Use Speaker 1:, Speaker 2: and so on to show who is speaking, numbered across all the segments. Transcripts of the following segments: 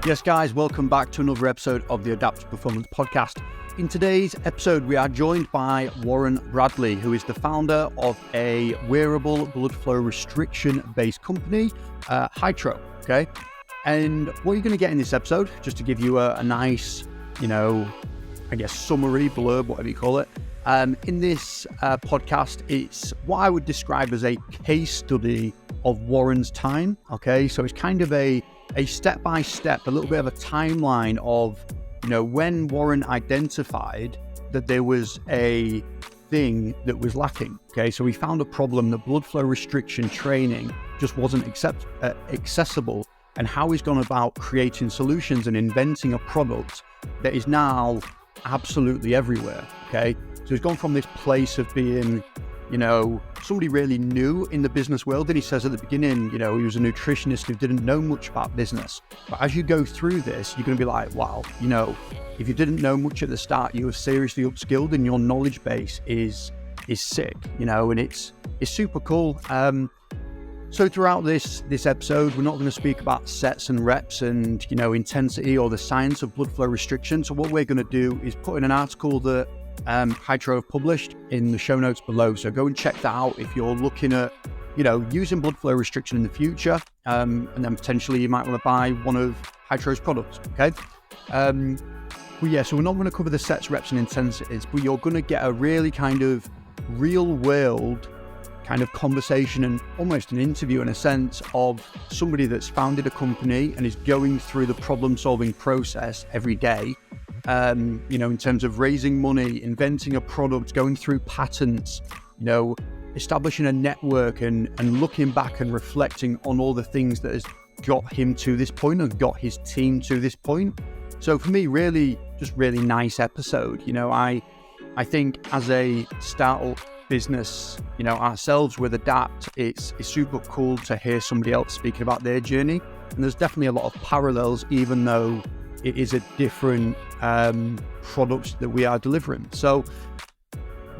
Speaker 1: Yes, guys, welcome back to another episode of the Adapt Performance Podcast. In today's episode, we are joined by Warren Bradley, who is the founder of a wearable blood flow restriction-based company, Hytro, okay? And what you're going to get in this episode, just to give you a nice, summary, blurb, whatever you call it, in this podcast, it's what I would describe as a case study of Warren's time, okay? So it's kind of a step-by-step, a little bit of a timeline of, when Warren identified that there was a thing that was lacking, okay? So we found a problem that blood flow restriction training just wasn't accessible, and how he's gone about creating solutions and inventing a product that is now absolutely everywhere, okay? So he's gone from this place of being, somebody really new in the business world. And he says at the beginning, he was a nutritionist who didn't know much about business. But as you go through this, you're going to be like, wow, if you didn't know much at the start, you were seriously upskilled and your knowledge base is sick, and it's super cool. So throughout this episode, we're not going to speak about sets and reps and, intensity or the science of blood flow restriction. So what we're going to do is put in an article that Hytro have published in the show notes below. So go and check that out if you're looking at, using blood flow restriction in the future. And then potentially you might want to buy one of Hytro's products, okay? So we're not going to cover the sets, reps and intensities, but you're going to get a really kind of real world kind of conversation and almost an interview in a sense of somebody that's founded a company and is going through the problem solving process every day. In terms of raising money, inventing a product, going through patents, establishing a network and looking back and reflecting on all the things that has got him to this point and got his team to this point. So for me, really nice episode. I think as a startup business, ourselves with Adapt, it's super cool to hear somebody else speaking about their journey. And there's definitely a lot of parallels, even though it is a different product that we are delivering. So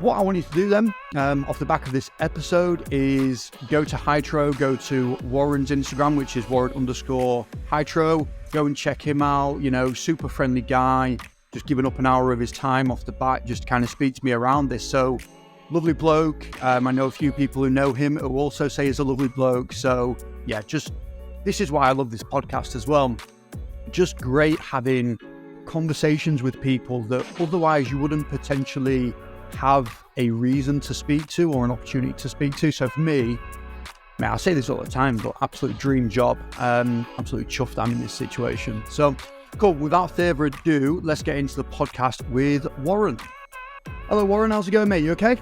Speaker 1: what I want you to do then, off the back of this episode, is go to Hytro, go to Warren's Instagram, which is Warren_Hytro. Go and check him out, super friendly guy, just giving up an hour of his time off the bat, just to kind of speak to me around this. So lovely bloke. I know a few people who know him who also say he's a lovely bloke. So yeah, this is why I love this podcast as well. Just great having conversations with people that otherwise you wouldn't potentially have a reason to speak to or an opportunity to speak to. So for me, I say this all the time, but absolute dream job. Absolutely chuffed I'm in this situation. So cool. Without further ado, let's get into the podcast with Warren. Hello, Warren. How's it going, mate? You okay?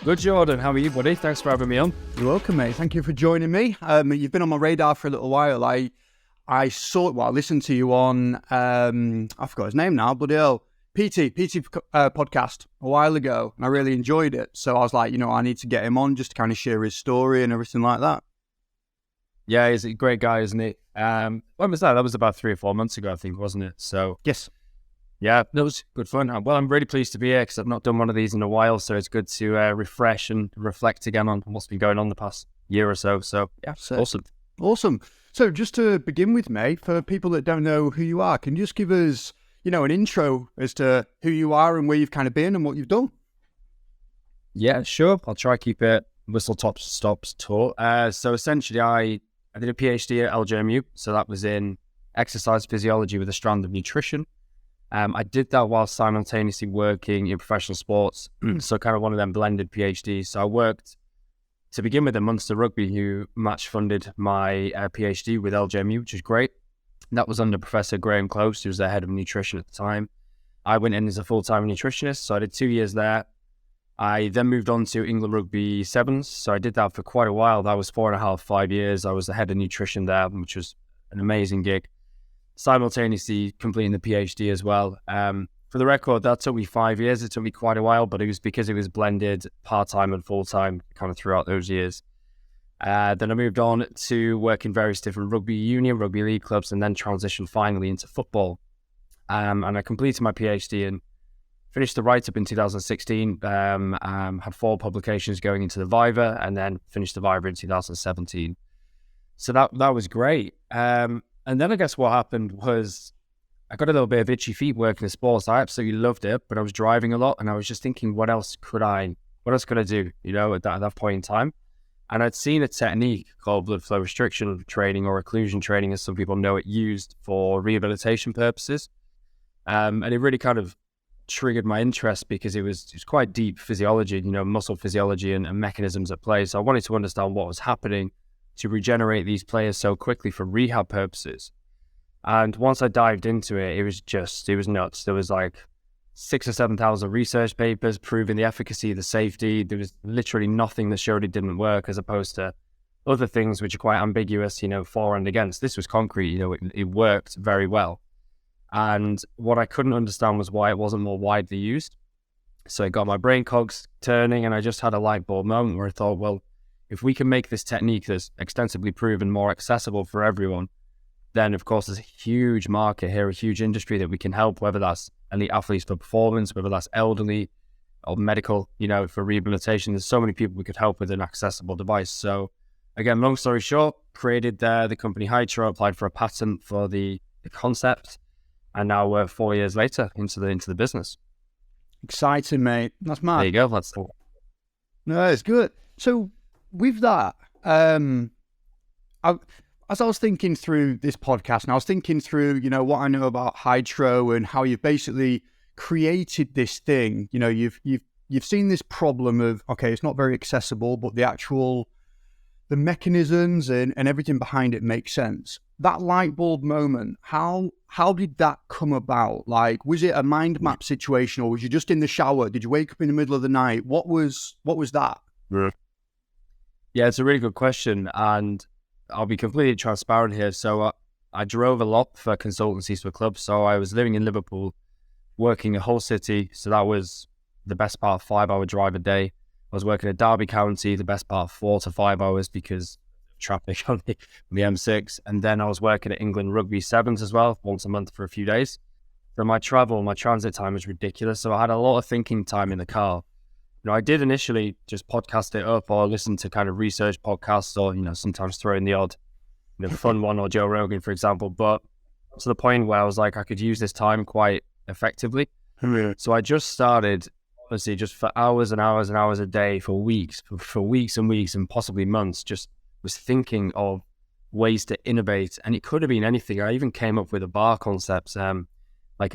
Speaker 2: Good, Jordan. How are you, buddy? Thanks for having me on.
Speaker 1: You're welcome, mate. Thank you for joining me. You've been on my radar for a little while. I listened to you on, I forgot his name now, but PT podcast a while ago, and I really enjoyed it. So I was like, I need to get him on just to kind of share his story and everything like that.
Speaker 2: Yeah, he's a great guy, isn't he? When was that? That was about 3 or 4 months ago, I think, wasn't it? So
Speaker 1: yes.
Speaker 2: Yeah, that was good fun. Well, I'm really pleased to be here because I've not done one of these in a while, so it's good to refresh and reflect again on what's been going on the past year or so. So yeah,
Speaker 1: Awesome. So just to begin with, mate, for people that don't know who you are, can you just give us, an intro as to who you are and where you've kind of been and what you've done?
Speaker 2: Yeah, sure. I'll try to keep it whistle-top stops tour. So essentially, I did a PhD at LJMU. So that was in exercise physiology with a strand of nutrition. I did that while simultaneously working in professional sports. So kind of one of them blended PhDs. So I worked to begin with at Munster Rugby, who match funded my PhD with LJMU, which is great. That was under Professor Graham Close, who was the head of nutrition at the time. I went in as a full-time nutritionist, so I did 2 years there. I then moved on to England Rugby Sevens, so I did that for quite a while. That was 4.5, 5 years. I was the head of nutrition there, which was an amazing gig. Simultaneously completing the PhD as well. For the record, that took me 5 years. It took me quite a while, but it was because it was blended part-time and full-time kind of throughout those years. Then I moved on to work in various different rugby union, rugby league clubs, and then transitioned finally into football. And I completed my PhD and finished the write-up in 2016, had 4 publications going into the Viva, and then finished the Viva in 2017. So that was great. And then I guess what happened was I got a little bit of itchy feet working in sports. I absolutely loved it, but I was driving a lot and I was just thinking, what else could I do, at that point in time? And I'd seen a technique called blood flow restriction training, or occlusion training, as some people know it, used for rehabilitation purposes. And it really kind of triggered my interest because it was quite deep physiology, muscle physiology and mechanisms at play. So I wanted to understand what was happening to regenerate these players so quickly for rehab purposes. And once I dived into it, it was nuts. There was like 6,000 or 7,000 research papers proving the efficacy, the safety. There was literally nothing that showed it didn't work, as opposed to other things which are quite ambiguous, for and against. This was concrete, it worked very well. And what I couldn't understand was why it wasn't more widely used. So it got my brain cogs turning, and I just had a light bulb moment where I thought, well, if we can make this technique that's extensively proven more accessible for everyone, then of course there's a huge market here, a huge industry that we can help, whether that's elite athletes for performance, whether that's elderly or medical, for rehabilitation. There's so many people we could help with an accessible device. So again, long story short, created the company Hytro, applied for a patent for the concept, and now we're 4 years later into the business.
Speaker 1: Exciting, mate. That's mad.
Speaker 2: There you go.
Speaker 1: No, it's good. So with that, as I was thinking through this podcast, and I was thinking through, what I know about Hytro and how you've basically created this thing. You've seen this problem of, okay, it's not very accessible, but the mechanisms and everything behind it makes sense. That light bulb moment, how did that come about? Like, was it a mind map situation, or was you just in the shower? Did you wake up in the middle of the night? What was that?
Speaker 2: Yeah, it's a really good question, and I'll be completely transparent here. So I drove a lot for consultancies for clubs. So I was living in Liverpool, working a whole city. So that was the best part of 5-hour drive a day. I was working at Derby County, the best part of 4 to 5 hours because traffic on the M6. And then I was working at England Rugby Sevens as well, once a month for a few days. So my transit time was ridiculous. So I had a lot of thinking time in the car. I did initially just podcast it up or listen to kind of research podcasts, or, sometimes throw in the odd, fun one, or Joe Rogan, for example. But to the point where I was like, I could use this time quite effectively. So I just started, honestly, just for hours and hours and hours a day for weeks and weeks and possibly months, just was thinking of ways to innovate. And it could have been anything. I even came up with a bar concept, like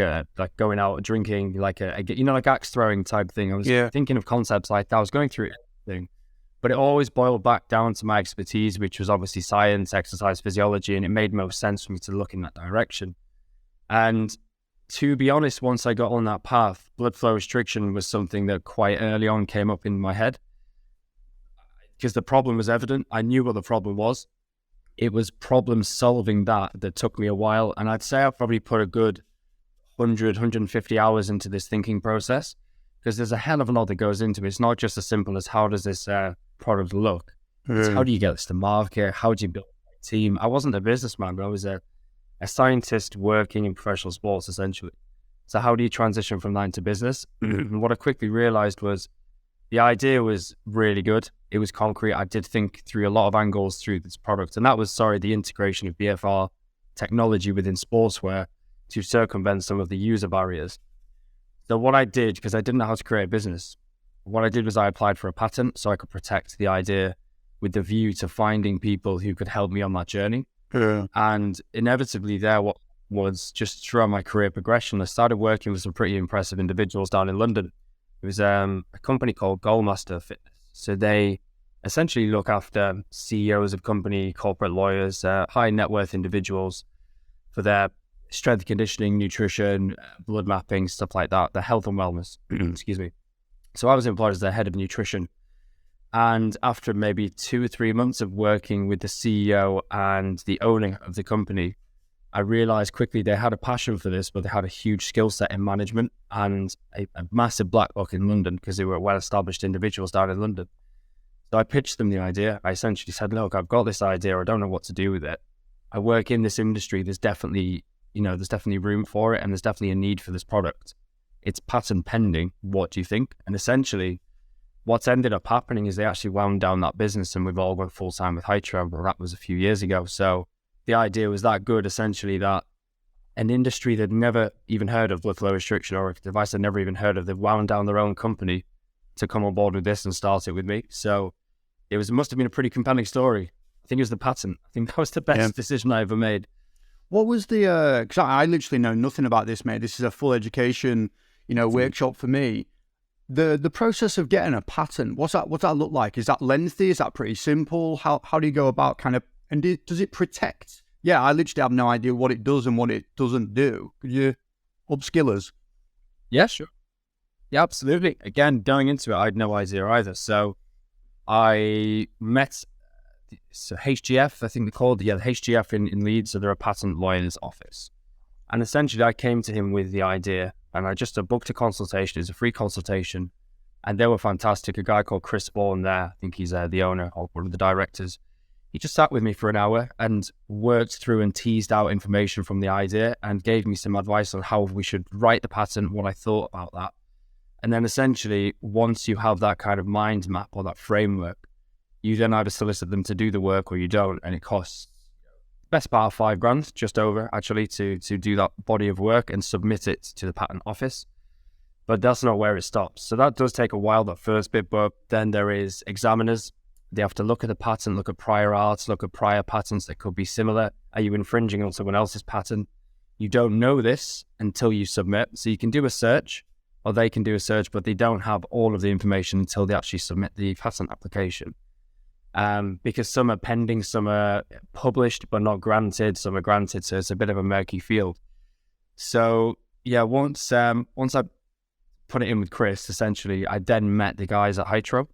Speaker 2: going out drinking, like axe throwing type thing. I was thinking of concepts like that. I was going through everything, but it always boiled back down to my expertise, which was obviously science, exercise physiology, and it made most sense for me to look in that direction. And to be honest, once I got on that path, blood flow restriction was something that quite early on came up in my head because the problem was evident. I knew what the problem was. It was problem solving that took me a while. And I'd say I probably put a good 150 hours into this thinking process, because there's a hell of a lot that goes into it. It's not just as simple as how does this product look. It's how do you get this to market? How do you build a team? I wasn't a businessman, but I was a scientist working in professional sports, essentially. So how do you transition from that into business? And what I quickly realized was the idea was really good. It was concrete. I did think through a lot of angles through this product. And that was, the integration of BFR technology within sportswear to circumvent some of the user barriers. So what I did, because I didn't know how to create a business, what I did was I applied for a patent so I could protect the idea with the view to finding people who could help me on that journey. And inevitably there, what was just throughout my career progression, I started working with some pretty impressive individuals down in London. It was a company called Goalmaster Fitness. So they essentially look after CEOs of company, corporate lawyers, high net worth individuals for their strength conditioning, nutrition, blood mapping, stuff like that, the health and wellness, excuse me. So I was employed as the head of nutrition. And after maybe 2 or 3 months of working with the CEO and the owner of the company, I realized quickly they had a passion for this, but they had a huge skill set in management and a massive black book in London because they were well-established individuals down in London. So I pitched them the idea. I essentially said, look, I've got this idea. I don't know what to do with it. I work in this industry. There's definitely room for it, and there's definitely a need for this product. It's patent pending. What do you think? And essentially, what's ended up happening is they actually wound down that business, and we've all gone full time with Hytro, but that was a few years ago. So the idea was that good, essentially, that an industry that never even heard of blood flow restriction, or a device they'd never even heard of, they've wound down their own company to come on board with this and start it with me. So it must have been a pretty compelling story. I think it was the patent. I think that was the best decision I ever made.
Speaker 1: What was the, because I literally know nothing about this, mate. This is a full education, workshop for me. The process of getting a patent, what's that look like? Is that lengthy? Is that pretty simple? How do you go about does it protect? Yeah, I literally have no idea what it does and what it doesn't do. Could you upskill us?
Speaker 2: Yeah, sure. Yeah, absolutely. Again, going into it, I had no idea either. So I met HGF, I think they called it. Yeah, the HGF in Leeds, so they're a patent lawyer's office. And essentially, I came to him with the idea, and I just booked a consultation. It's a free consultation, and they were fantastic. A guy called Chris Bourne there, I think he's the owner or one of the directors. He just sat with me for an hour and worked through and teased out information from the idea and gave me some advice on how we should write the patent, what I thought about that. And then essentially, once you have that kind of mind map or that framework, you then either solicit them to do the work or you don't, and it costs best part of $5,000, just over actually, to do that body of work and submit it to the patent office. But that's not where it stops. So that does take a while, that first bit, but then there is examiners. They have to look at the patent, look at prior arts, look at prior patents that could be similar. Are you infringing on someone else's patent? You don't know this until you submit. So you can do a search, or they can do a search, but they don't have all of the information until they actually submit the patent application. Because some are pending, some are published but not granted, some are granted, so it's a bit of a murky field. So yeah, once I put it in with Chris, essentially, I then met the guys at Hytro.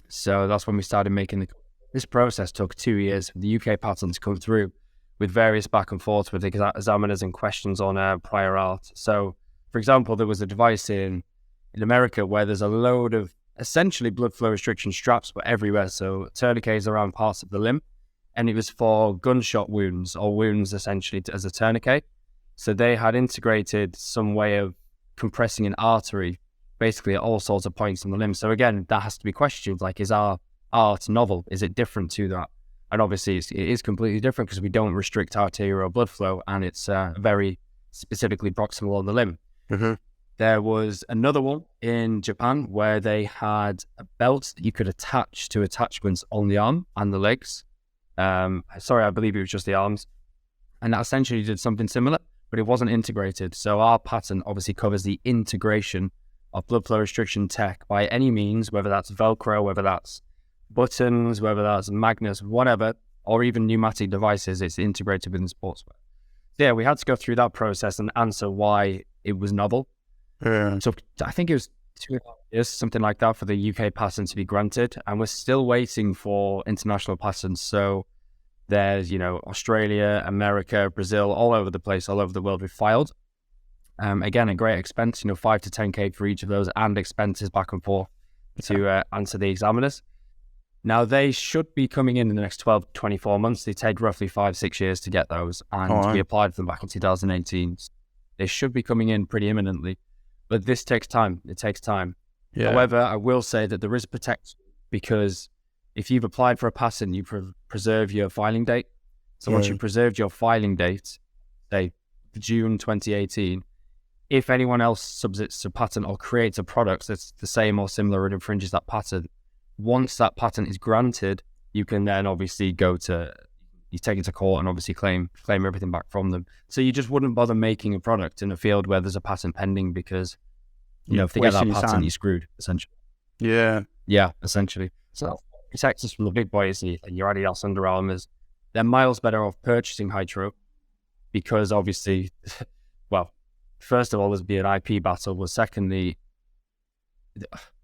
Speaker 2: So that's when we started making this process took 2 years for the UK patent to come through, with various back and forth with the examiners and questions on prior art. So, for example, there was a device in America where there's a load of essentially blood flow restriction straps were everywhere, so tourniquets around parts of the limb, and it was for gunshot wounds or wounds essentially as a tourniquet. So they had integrated some way of compressing an artery basically at all sorts of points on the limb. So again, that has to be questioned, like, is our art novel? Is it different to that? And obviously it is completely different because we don't restrict arterial blood flow, and it's very specifically proximal on the limb.
Speaker 1: Mm-hmm.
Speaker 2: There was another one in Japan where they had a belt that you could attach to attachments on the arm and the legs. Sorry, I believe it was just the arms. And that essentially did something similar, but it wasn't integrated. So our patent obviously covers the integration of blood flow restriction tech by any means, whether that's Velcro, whether that's buttons, whether that's magnets, whatever, or even pneumatic devices. It's integrated within sportswear. Yeah, we had to go through that process and answer why it was novel. So I think it was 2.5 years, something like that, for the UK patent to be granted, and we're still waiting for international patents. So there's, Australia, America, Brazil, all over the place, all over the world we've filed. Again, a great expense, 5 to 10K for each of those, and expenses back and forth to answer the examiners. Now, they should be coming in the next 12 to 24 months. They take roughly 5-6 years to get those, and we applied for them back in 2018. They should be coming in pretty imminently. But this takes time. It takes time. Yeah. However, I will say that there is protection, because if you've applied for a patent, you preserve your filing date. So once you've preserved your filing date, say June 2018, if anyone else submits a patent or creates a product that's the same or similar and infringes that patent, once that patent is granted, you can then obviously you take it to court and obviously claim everything back from them. So you just wouldn't bother making a product in a field where there's a patent pending, because if they get that patent, you're screwed, essentially. Yeah, essentially. So it protects us from the big boys, your Adidas, Under Armours. They're miles better off purchasing Hytro, because obviously, well, first of all, there's be an IP battle, but secondly,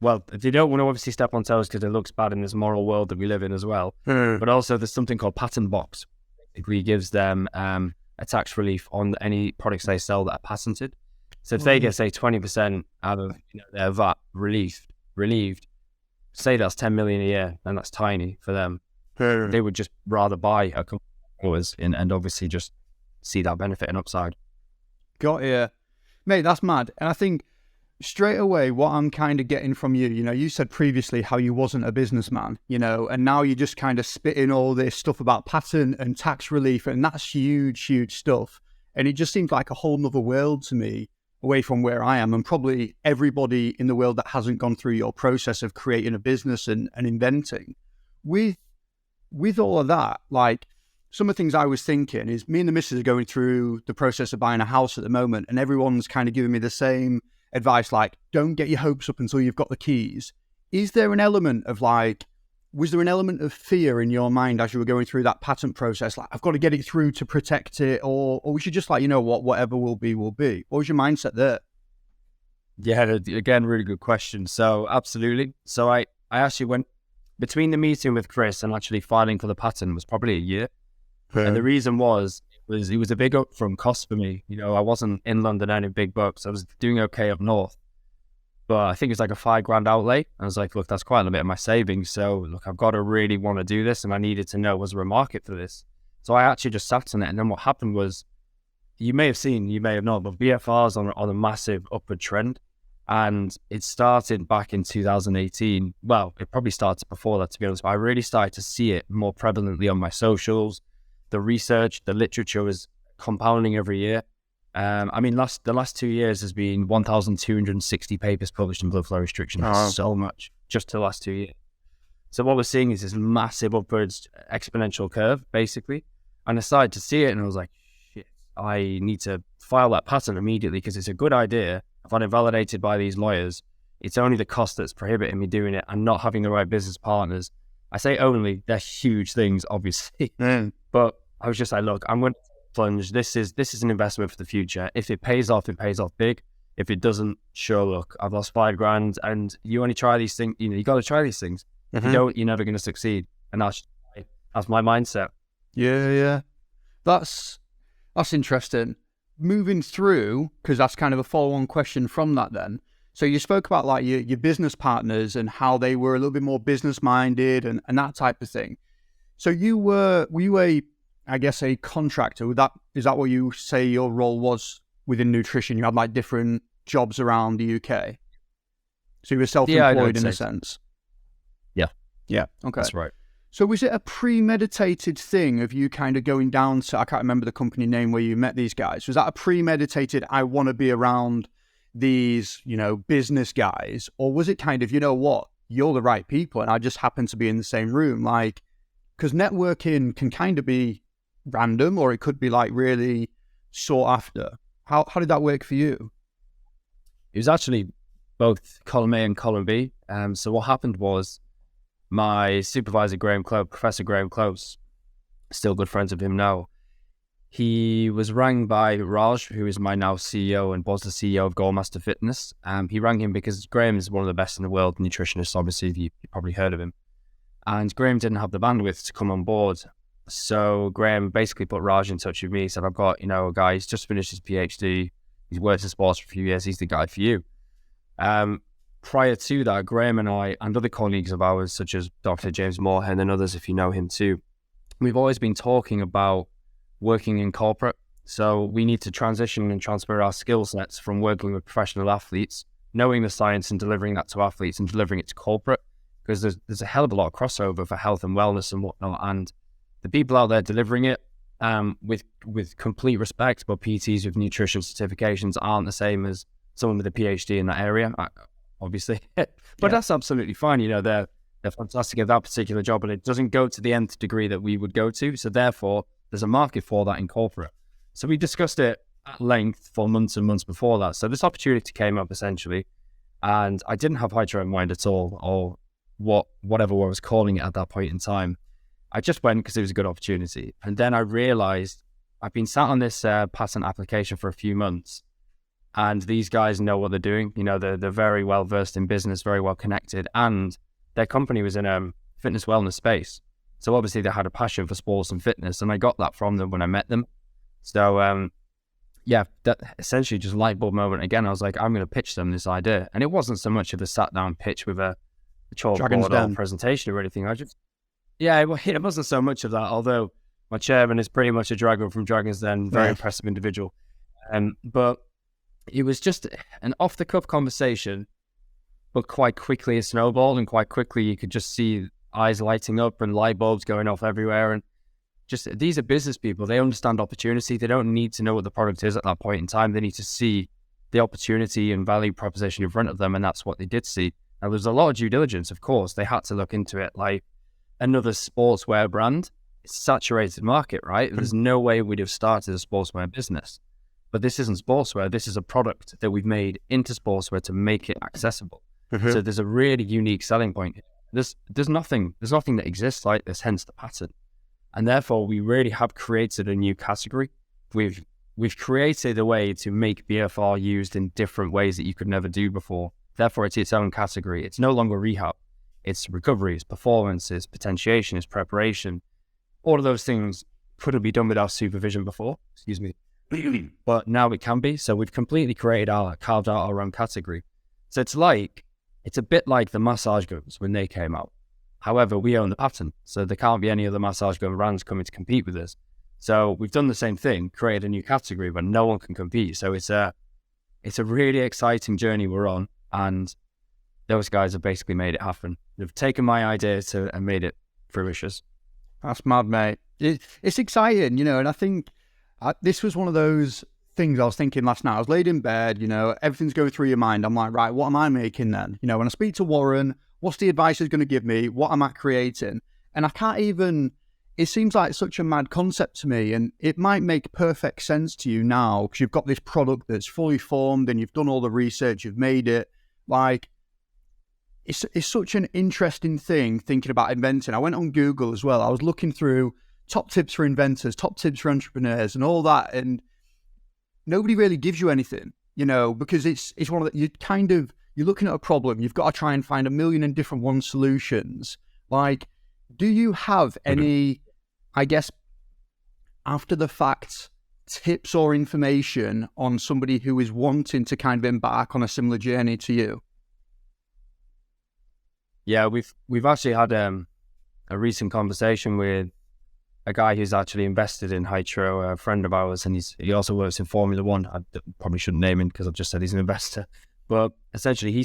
Speaker 2: well, they don't want to obviously step on toes because it looks bad in this moral world that we live in as well. But also there's something called patent box. It really gives them a tax relief on any products they sell that are patented. So if they get, say, 20% out of their VAT relieved, say that's 10 million a year, and that's tiny for them. They would just rather buy a company and obviously just see that benefit and upside.
Speaker 1: Got you. Mate, that's mad. And I think straight away, what I'm kind of getting from you, you said previously how you wasn't a businessman, and now you're just kind of spitting all this stuff about patent and tax relief, and that's huge, huge stuff. And it just seems like a whole nother world to me away from where I am, and probably everybody in the world that hasn't gone through your process of creating a business and inventing. With all of that, like, some of the things I was thinking is, me and the missus are going through the process of buying a house at the moment, and everyone's kind of giving me the same advice, like, don't get your hopes up until you've got the keys. Is there an element of was there an element of fear in your mind as you were going through that patent process? Like, I've got to get it through to protect it, or we should just whatever will be, will be. What was your mindset there?
Speaker 2: Yeah, again, really good question. So absolutely. So I actually went between the meeting with Chris and actually filing for the patent was probably a year. And the reason was it was a big upfront cost for me. I wasn't in London earning big bucks. I was doing okay up north, but I think it was like a $5,000 outlay. I was like, look, that's quite a bit of my savings. So look, I've got to really want to do this, and I needed to know, was there a market for this? So I actually just sat on it, and then what happened was, you may have seen, you may have not, but BFR's on a massive upward trend, and it started back in 2018. Well, it probably started before that, to be honest, but I really started to see it more prevalently on my socials. The research, the literature is compounding every year. The last 2 years has been 1,260 papers published in blood flow restriction. That's so much, just the last 2 years. So what we're seeing is this massive upwards exponential curve, basically. And I started to see it, and I was like, shit, I need to file that patent immediately, because it's a good idea. If I'm validated by these lawyers, it's only the cost that's prohibiting me doing it, and not having the right business partners. I say only, they're huge things, obviously. But I was just like, look, I'm going to plunge. This is an investment for the future. If it pays off big. If it doesn't, sure, look, I've lost $5,000, and you only try these things. You got to try these things. If you don't, you're never going to succeed. And that's my mindset.
Speaker 1: Yeah. That's interesting. Moving through, because that's kind of a follow-on question from that then. So you spoke about like your business partners and how they were a little bit more business-minded and that type of thing. So were you a contractor? Is that what you say your role was within nutrition? You had like different jobs around the UK. So you were self-employed in a sense. Yeah. Okay.
Speaker 2: That's right.
Speaker 1: So was it a premeditated thing of you kind of going down to, I can't remember the company name where you met these guys. Was that a premeditated, I want to be around these, business guys? Or was it kind of, you're the right people and I just happen to be in the same room? Like, because networking can kind of be random, or it could be like really sought after. How did that work for you?
Speaker 2: It was actually both column A and column B. So what happened was, my supervisor, Professor Graham Close, still good friends of him now, he was rang by Raj, who is my now CEO and was the CEO of Goalmaster Fitness. He rang him because Graham is one of the best in the world nutritionists, obviously, you probably heard of him. And Graham didn't have the bandwidth to come on board. So Graham basically put Raj in touch with me. He said, I've got, a guy, he's just finished his PhD. He's worked in sports for a few years. He's the guy for you. Prior to that, Graham and I and other colleagues of ours, such as Dr. James Moorhen and others, if you know him too, we've always been talking about working in corporate. So we need to transition and transfer our skill sets from working with professional athletes, knowing the science and delivering that to athletes and delivering it to corporate, because there's a hell of a lot of crossover for health and wellness and whatnot. And the people out there delivering it, with complete respect, but PTs with nutrition certifications aren't the same as someone with a PhD in that area, obviously. But that's absolutely fine. They're fantastic at that particular job, and it doesn't go to the nth degree that we would go to. So therefore, there's a market for that in corporate. So we discussed it at length for months and months before that. So this opportunity came up essentially, and I didn't have Hytro in mind at all, or whatever I was calling it at that point in time. I just went because it was a good opportunity. And then I realized I've been sat on this patent application for a few months, and these guys know what they're doing. They're very well versed in business, very well connected, and their company was in a fitness wellness space. So obviously they had a passion for sports and fitness, and I got that from them when I met them. So that essentially just light bulb moment again. I was like, I'm going to pitch them this idea. And it wasn't so much of a sat down pitch with a chalkboard or presentation or anything. It wasn't so much of that, although my chairman is pretty much a dragon from Dragon's Den, very impressive individual. But it was just an off-the-cuff conversation, but quite quickly it snowballed, and quite quickly you could just see eyes lighting up and light bulbs going off everywhere. And just, these are business people. They understand opportunity. They don't need to know what the product is at that point in time. They need to see the opportunity and value proposition in front of them, and that's what they did see. Now, there's a lot of due diligence, of course. They had to look into it like another sportswear brand. It's a saturated market, right? There's no way we'd have started a sportswear business. But this isn't sportswear. This is a product that we've made into sportswear to make it accessible. So there's a really unique selling point here. There's nothing that exists like this, hence the pattern. And therefore, we really have created a new category. We've created a way to make BFR used in different ways that you could never do before. Therefore, it's its own category. It's no longer rehab. It's recovery, it's performance, it's potentiation, it's preparation. All of those things couldn't be done without supervision before. Excuse me. But now it can be. So we've completely carved out our own category. So it's a bit like the massage guns when they came out. However, we own the patent, so there can't be any other massage gun brands coming to compete with us. So we've done the same thing, created a new category, but no one can compete. So it's a really exciting journey we're on, and those guys have basically made it happen. They've taken my idea and made it fruition.
Speaker 1: That's mad, mate. It's exciting, and I think this was one of those things I was thinking last night. I was laid in bed, everything's going through your mind. I'm like, right, what am I making then? When I speak to Warren, what's the advice he's going to give me? What am I creating? And I can't even, it seems like such a mad concept to me, and it might make perfect sense to you now because you've got this product that's fully formed and you've done all the research, you've made it. Like, it's such an interesting thing thinking about inventing. I went on Google as well. I was looking through top tips for inventors, top tips for entrepreneurs and all that, and nobody really gives you anything, because it's one of the, you're looking at a problem, you've got to try and find a million and different one solutions. Like, do you have any, I guess, after the fact tips or information on somebody who is wanting to kind of embark on a similar journey to you?
Speaker 2: Yeah, we've actually had a recent conversation with a guy who's actually invested in Hytro, a friend of ours, and he also works in Formula One. I probably shouldn't name him because I've just said he's an investor. But essentially, he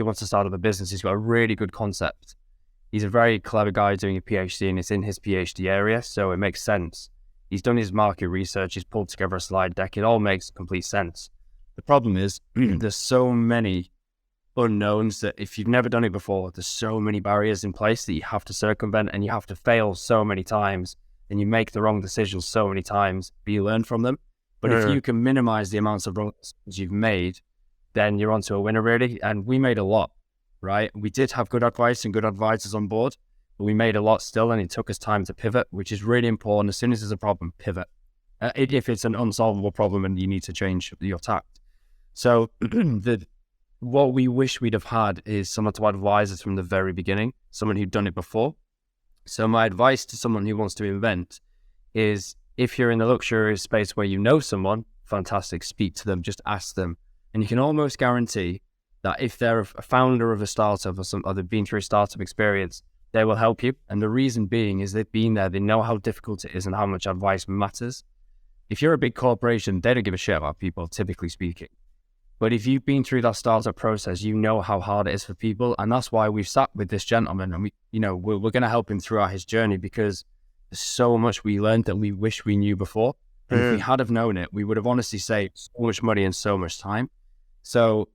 Speaker 2: wants to start up a business. He's got a really good concept. He's a very clever guy doing a PhD, and it's in his PhD area, so it makes sense. He's done his market research. He's pulled together a slide deck. It all makes complete sense. The problem is there's so many unknowns that if you've never done it before, there's so many barriers in place that you have to circumvent, and you have to fail so many times, and you make the wrong decisions so many times, but you learn from them. But if you can minimize the amounts of wrong decisions you've made, then you're onto a winner, really. And we made a lot, right? We did have good advice and good advisors on board, but we made a lot still, and it took us time to pivot, which is really important. As soon as there's a problem, pivot. If it's an unsolvable problem and you need to change your tact. So what we wish we'd have had is someone to advise us from the very beginning, someone who'd done it before. So my advice to someone who wants to invent is, if you're in the luxurious space where you know someone, fantastic, speak to them, just ask them. And you can almost guarantee that if they're a founder of a startup or they've been through a startup experience, they will help you. And the reason being is they've been there, they know how difficult it is and how much advice matters. If you're a big corporation, they don't give a shit about people, typically speaking. But if you've been through that startup process, you know how hard it is for people. And that's why we've sat with this gentleman, and we're going to help him throughout his journey, because there's so much we learned that we wish we knew before. And if we had have known it, we would have honestly saved so much money and so much time. So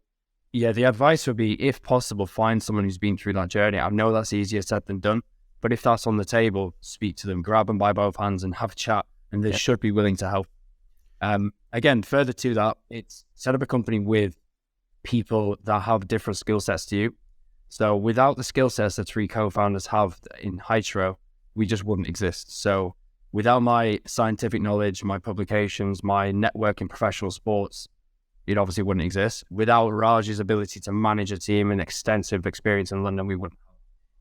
Speaker 2: yeah, the advice would be, if possible, find someone who's been through that journey. I know that's easier said than done, but if that's on the table, speak to them, grab them by both hands and have a chat, and they should be willing to help. Again, further to that, it's set up a company with people that have different skill sets to you. So without the skill sets that three co-founders have in Hytro, we just wouldn't exist. So without my scientific knowledge, my publications, my network in professional sports, it obviously wouldn't exist. Without Raj's ability to manage a team and extensive experience in London, we wouldn't.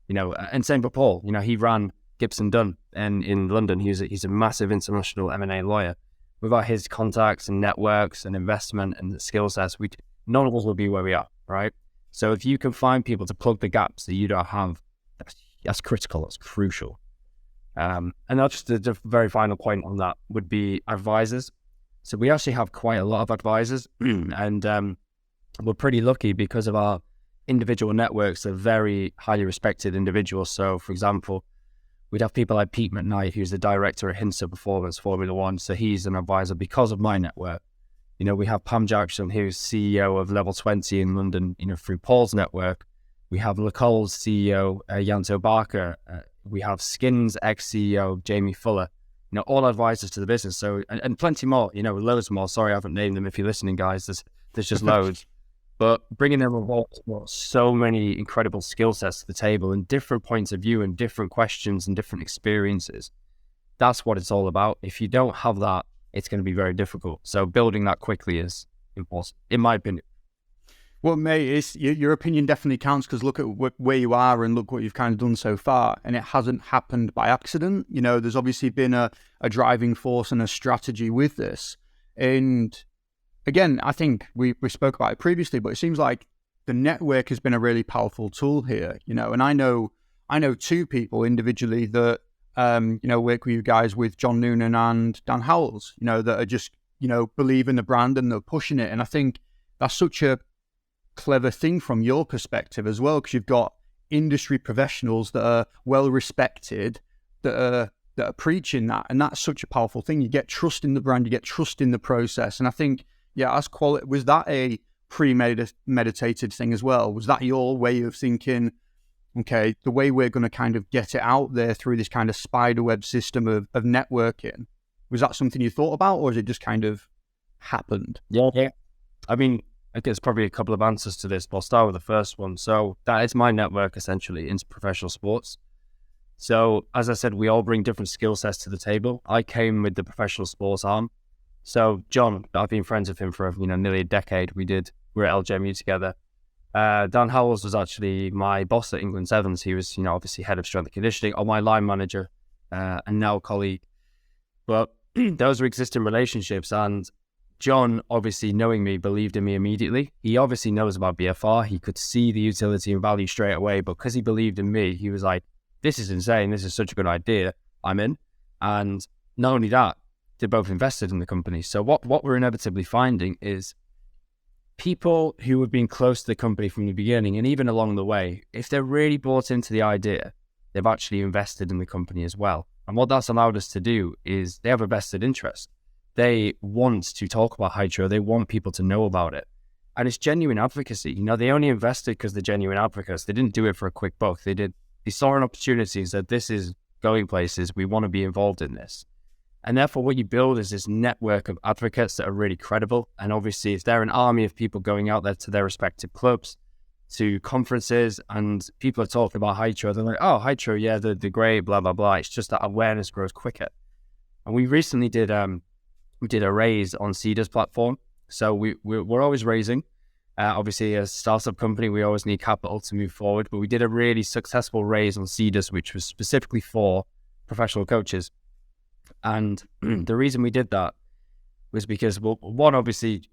Speaker 2: And same for Paul. He ran Gibson Dunn, and in London, he's a massive international M&A lawyer. Without his contacts and networks and investment and the skill sets, none of us would be where we are, right? So if you can find people to plug the gaps that you don't have, that's critical, that's crucial. And that's just the very final point on that would be advisors. So we actually have quite a lot of advisors, and we're pretty lucky because of our individual networks are very highly respected individuals. So, for example, we'd have people like Pete McKnight, who's the director of Hinsa Performance Formula One. So he's an advisor because of my network. You know, we have Pam Jackson, who's CEO of Level 20 in London, you know, through Paul's network. We have Lacole's CEO, Yanto Barker. We have Skin's ex-CEO, Jamie Fuller. You know, all advisors to the business. So, and plenty more, you know, loads more. Sorry, I haven't named them. If you're listening, guys, there's just loads. But bringing them involved so many incredible skill sets to the table and different points of view and different questions and different experiences. That's what it's all about. If you don't have that, it's going to be very difficult. So building that quickly is impossible, in my opinion.
Speaker 1: Well, mate, your opinion definitely counts, because look at where you are and look what you've kind of done so far. And it hasn't happened by accident. You know, there's obviously been a driving force and a strategy with this. And again, I think we spoke about it previously, but it seems like the network has been a really powerful tool here, you know. And I know two people individually that, you know, work with you guys, with John Noonan and Dan Howells, you know, that are just, you know, believe in the brand and they're pushing it. And I think that's such a clever thing from your perspective as well, because you've got industry professionals that are well respected, that are preaching that. And that's such a powerful thing. You get trust in the brand, you get trust in the process. And I think, yeah, as quality, was that a premeditated thing as well? Was that your way of thinking, okay, the way we're going to kind of get it out there through this kind of spiderweb system of networking? Was that something you thought about, or is it just kind of happened?
Speaker 2: Yeah. I mean, I guess probably a couple of answers to this, but I'll start with the first one. So that is my network, essentially, into professional sports. So as I said, we all bring different skill sets to the table. I came with the professional sports arm. So John, I've been friends with him for, you know, nearly a decade. We're at LJMU together. Dan Howells was actually my boss at England Sevens. He was, you know, obviously head of strength and conditioning, or my line manager, and now colleague. But those were existing relationships, and John, obviously knowing me, believed in me immediately. He obviously knows about BFR. He could see the utility and value straight away, but because he believed in me, he was like, this is insane. This is such a good idea. I'm in. And not only that, they both invested in the company. So what we're inevitably finding is people who have been close to the company from the beginning, and even along the way, if they're really bought into the idea, they've actually invested in the company as well. And what that's allowed us to do is they have a vested interest. They want to talk about Hytro. They want people to know about it. And it's genuine advocacy. You know, they only invested because they're genuine advocates. They didn't do it for a quick buck. They saw an opportunity and said, this is going places. We want to be involved in this. And therefore what you build is this network of advocates that are really credible. And obviously if they're an army of people going out there to their respective clubs, to conferences, and people are talking about Hytro, they're like, oh, Hytro, yeah, they're great, blah, blah, blah. It's just that awareness grows quicker. And we recently did a raise on Cedar's platform. So we're always raising. Obviously, as a startup company, we always need capital to move forward. But we did a really successful raise on Cedar's, which was specifically for professional coaches. And the reason we did that was because, well, one, obviously,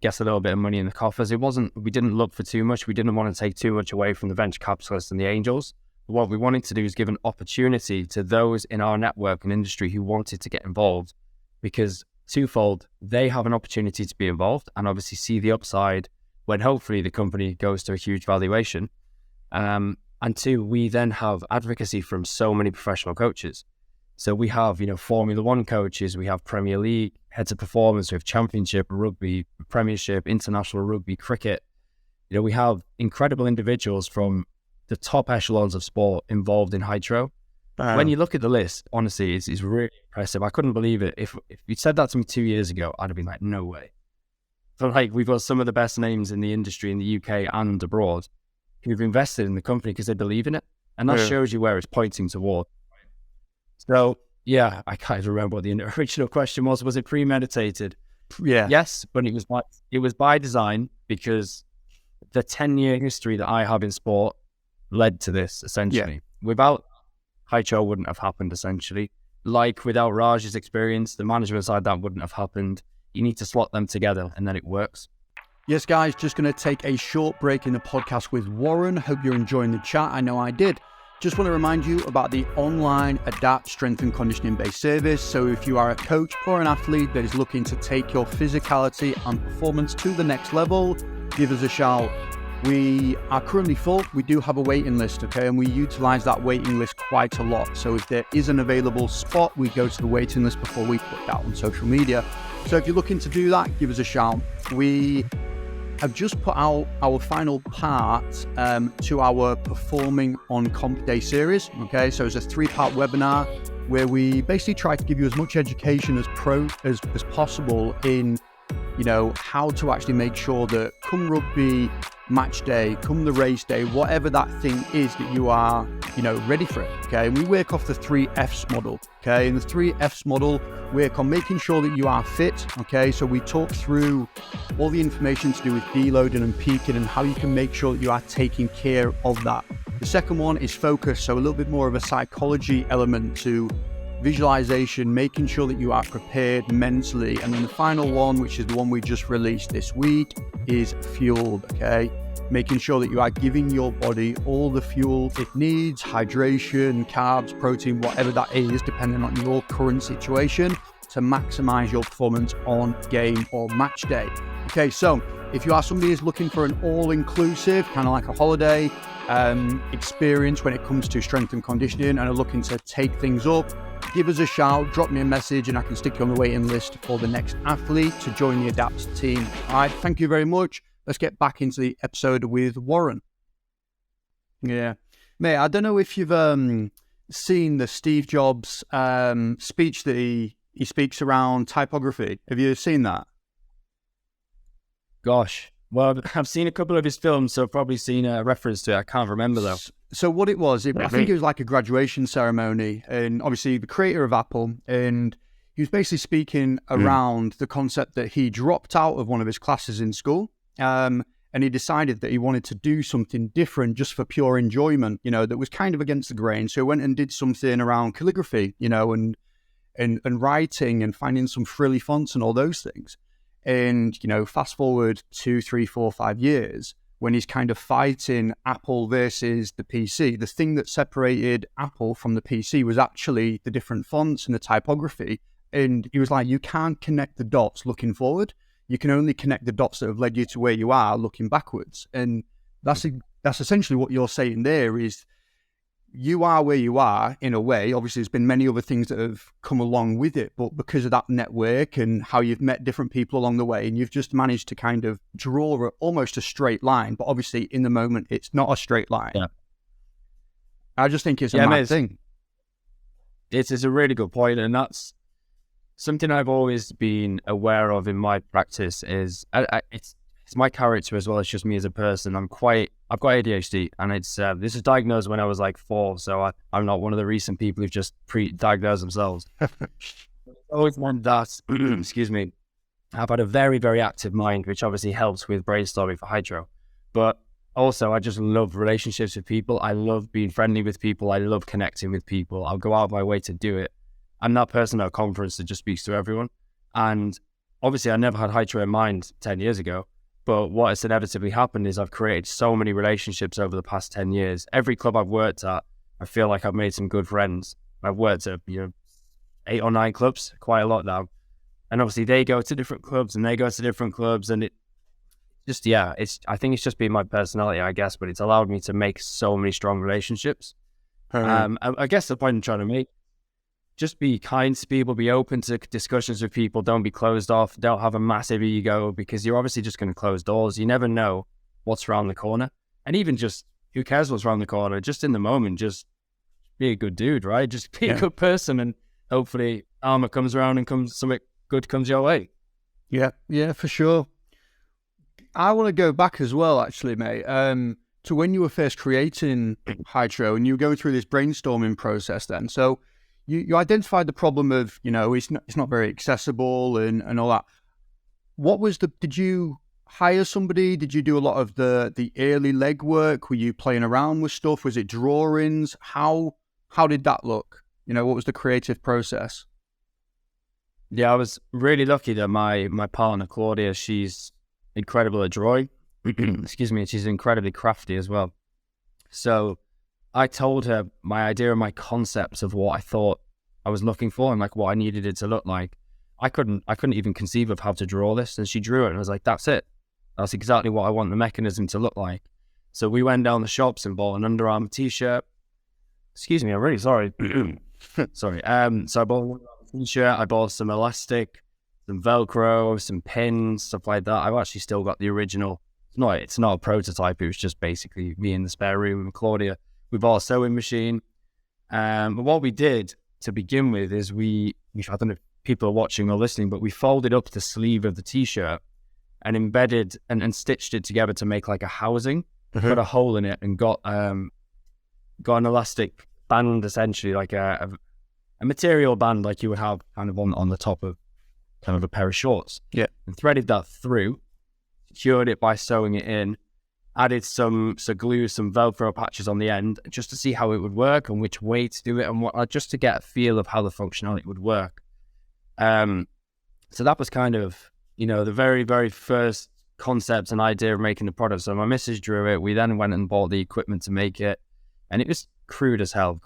Speaker 2: gets a little bit of money in the coffers. We didn't look for too much. We didn't want to take too much away from the venture capitalists and the angels. But what we wanted to do is give an opportunity to those in our network and industry who wanted to get involved, because twofold, they have an opportunity to be involved and obviously see the upside when hopefully the company goes to a huge valuation. And two, we then have advocacy from so many professional coaches. So we have, you know, Formula One coaches, we have Premier League heads of performance, we have Championship, Rugby, Premiership, International Rugby, Cricket. You know, we have incredible individuals from the top echelons of sport involved in Hytro. When you look at the list, honestly, it's really impressive. I couldn't believe it. If you said that to me 2 years ago, I'd have been like, no way. But like, we've got some of the best names in the industry in the UK and abroad who've invested in the company because they believe in it. And that shows you where it's pointing toward. So, yeah, I can't even remember what the original question was. Was it premeditated?
Speaker 1: Yeah.
Speaker 2: Yes, but it was by design, because the 10-year history that I have in sport led to this, essentially. Yeah. Without Hytro wouldn't have happened, essentially. Like without Raj's experience, the management side, that wouldn't have happened. You need to slot them together and then it works.
Speaker 1: Yes, guys, just going to take a short break in the podcast with Warren. Hope you're enjoying the chat. I know I did. Just want to remind you about the online Adapt strength and conditioning based service. So if you are a coach or an athlete that is looking to take your physicality and performance to the next level, give us a shout. We are currently full. We do have a waiting list, okay? And we utilize that waiting list quite a lot. So if there is an available spot, we go to the waiting list before we put that on social media. So if you're looking to do that, give us a shout. We have just put out our final part to our Performing on Comp Day series, okay? So it's a 3-part webinar where we basically try to give you as much education as possible in, how to actually make sure that come rugby match day, come the race day, whatever that thing is that you are, ready for it, okay? And we work off the 3 Fs model, okay? And the 3 Fs model work on making sure that you are fit, okay? So we talk through all the information to do with deloading and peaking and how you can make sure that you are taking care of that. The second one is focus, so a little bit more of a psychology element to visualization, making sure that you are prepared mentally. And then the final one, which is the one we just released this week, is fueled, okay? Making sure that you are giving your body all the fuel it needs, hydration, carbs, protein, whatever that is, depending on your current situation, to maximize your performance on game or match day. Okay, so if you are somebody who's looking for an all-inclusive, kind of like a holiday experience when it comes to strength and conditioning and are looking to take things up, give us a shout, drop me a message, and I can stick you on the waiting list for the next athlete to join the Adapt team. All right, thank you very much. Let's get back into the episode with Warren. Yeah. Mate, I don't know if you've seen the Steve Jobs speech that he speaks around typography. Have you seen that?
Speaker 2: Gosh. Well, I've seen a couple of his films, so I've probably seen a reference to it. I can't remember, though.
Speaker 1: So what it was, I think it was like a graduation ceremony, and obviously the creator of Apple, and he was basically speaking around the concept that he dropped out of one of his classes in school, and he decided that he wanted to do something different just for pure enjoyment, that was kind of against the grain. So he went and did something around calligraphy, and writing and finding some frilly fonts and all those things. And, fast forward 2, 3, 4, 5 years, when he's kind of fighting Apple versus the PC, the thing that separated Apple from the PC was actually the different fonts and the typography. And he was like, you can't connect the dots looking forward. You can only connect the dots that have led you to where you are looking backwards. And that's essentially what you're saying there is, you are where you are in a way. Obviously, there's been many other things that have come along with it, but because of that network and how you've met different people along the way, and you've just managed to kind of draw almost a straight line, but obviously in the moment, it's not a straight line.
Speaker 2: Yeah.
Speaker 1: I just think it's a mad thing.
Speaker 2: It's a really good point, and that's something I've always been aware of in my practice is it's my character as well. It's just me as a person. I've got ADHD, and this was diagnosed when I was like 4. So I'm not one of the recent people who've just diagnosed themselves. Always meant that, excuse me, I've had a very, very active mind, which obviously helps with brainstorming for Hytro. But also, I just love relationships with people. I love being friendly with people. I love connecting with people. I'll go out of my way to do it. I'm that person at a conference that just speaks to everyone. And obviously, I never had Hytro in mind 10 years ago. But what has inevitably happened is I've created so many relationships over the past 10 years. Every club I've worked at, I feel like I've made some good friends. I've worked at 8 or 9 clubs, quite a lot now. And obviously they go to different clubs and they go to different clubs, and it just, I think it's just been my personality, I guess, but it's allowed me to make so many strong relationships. I guess the point I'm trying to make, just be kind to people, be open to discussions with people, don't be closed off, don't have a massive ego, because you're obviously just going to close doors. You never know what's around the corner. And even just, who cares what's around the corner? Just in the moment, just be a good dude, right? Just be a good person, and hopefully karma comes around and something good comes your way.
Speaker 1: Yeah, for sure. I want to go back as well, actually, mate, to when you were first creating Hytro and you were going through this brainstorming process then. So you identified the problem of, it's not very accessible and all that. What was did you hire somebody? Did you do a lot of the early legwork? Were you playing around with stuff? Was it drawings? How did that look? What was the creative process?
Speaker 2: Yeah, I was really lucky that my partner, Claudia, she's incredible at drawing. Excuse me. She's incredibly crafty as well. So I told her my idea and my concepts of what I thought I was looking for and like what I needed it to look like. I couldn't even conceive of how to draw this, and she drew it, and I was like, that's it. That's exactly what I want the mechanism to look like. So we went down the shops and bought an Under Armour t-shirt. Excuse me, I'm really sorry. Sorry. So I bought a t-shirt, I bought some elastic, some Velcro, some pins, stuff like that. I've actually still got the original. It's not a prototype. It was just basically me in the spare room with Claudia. We bought a sewing machine. But what we did to begin with is I don't know if people are watching or listening, but we folded up the sleeve of the t-shirt and embedded and stitched it together to make like a housing, put a hole in it, and got an elastic band, essentially like a material band like you would have kind of on the top of kind of a pair of shorts.
Speaker 1: Yeah.
Speaker 2: And threaded that through, secured it by sewing it in, added some glue, some Velcro patches on the end, just to see how it would work and which way to do it and what, just to get a feel of how the functionality would work. So that was kind of, the very, very first concept and idea of making the product. So my missus drew it. We then went and bought the equipment to make it, and it was crude as hell.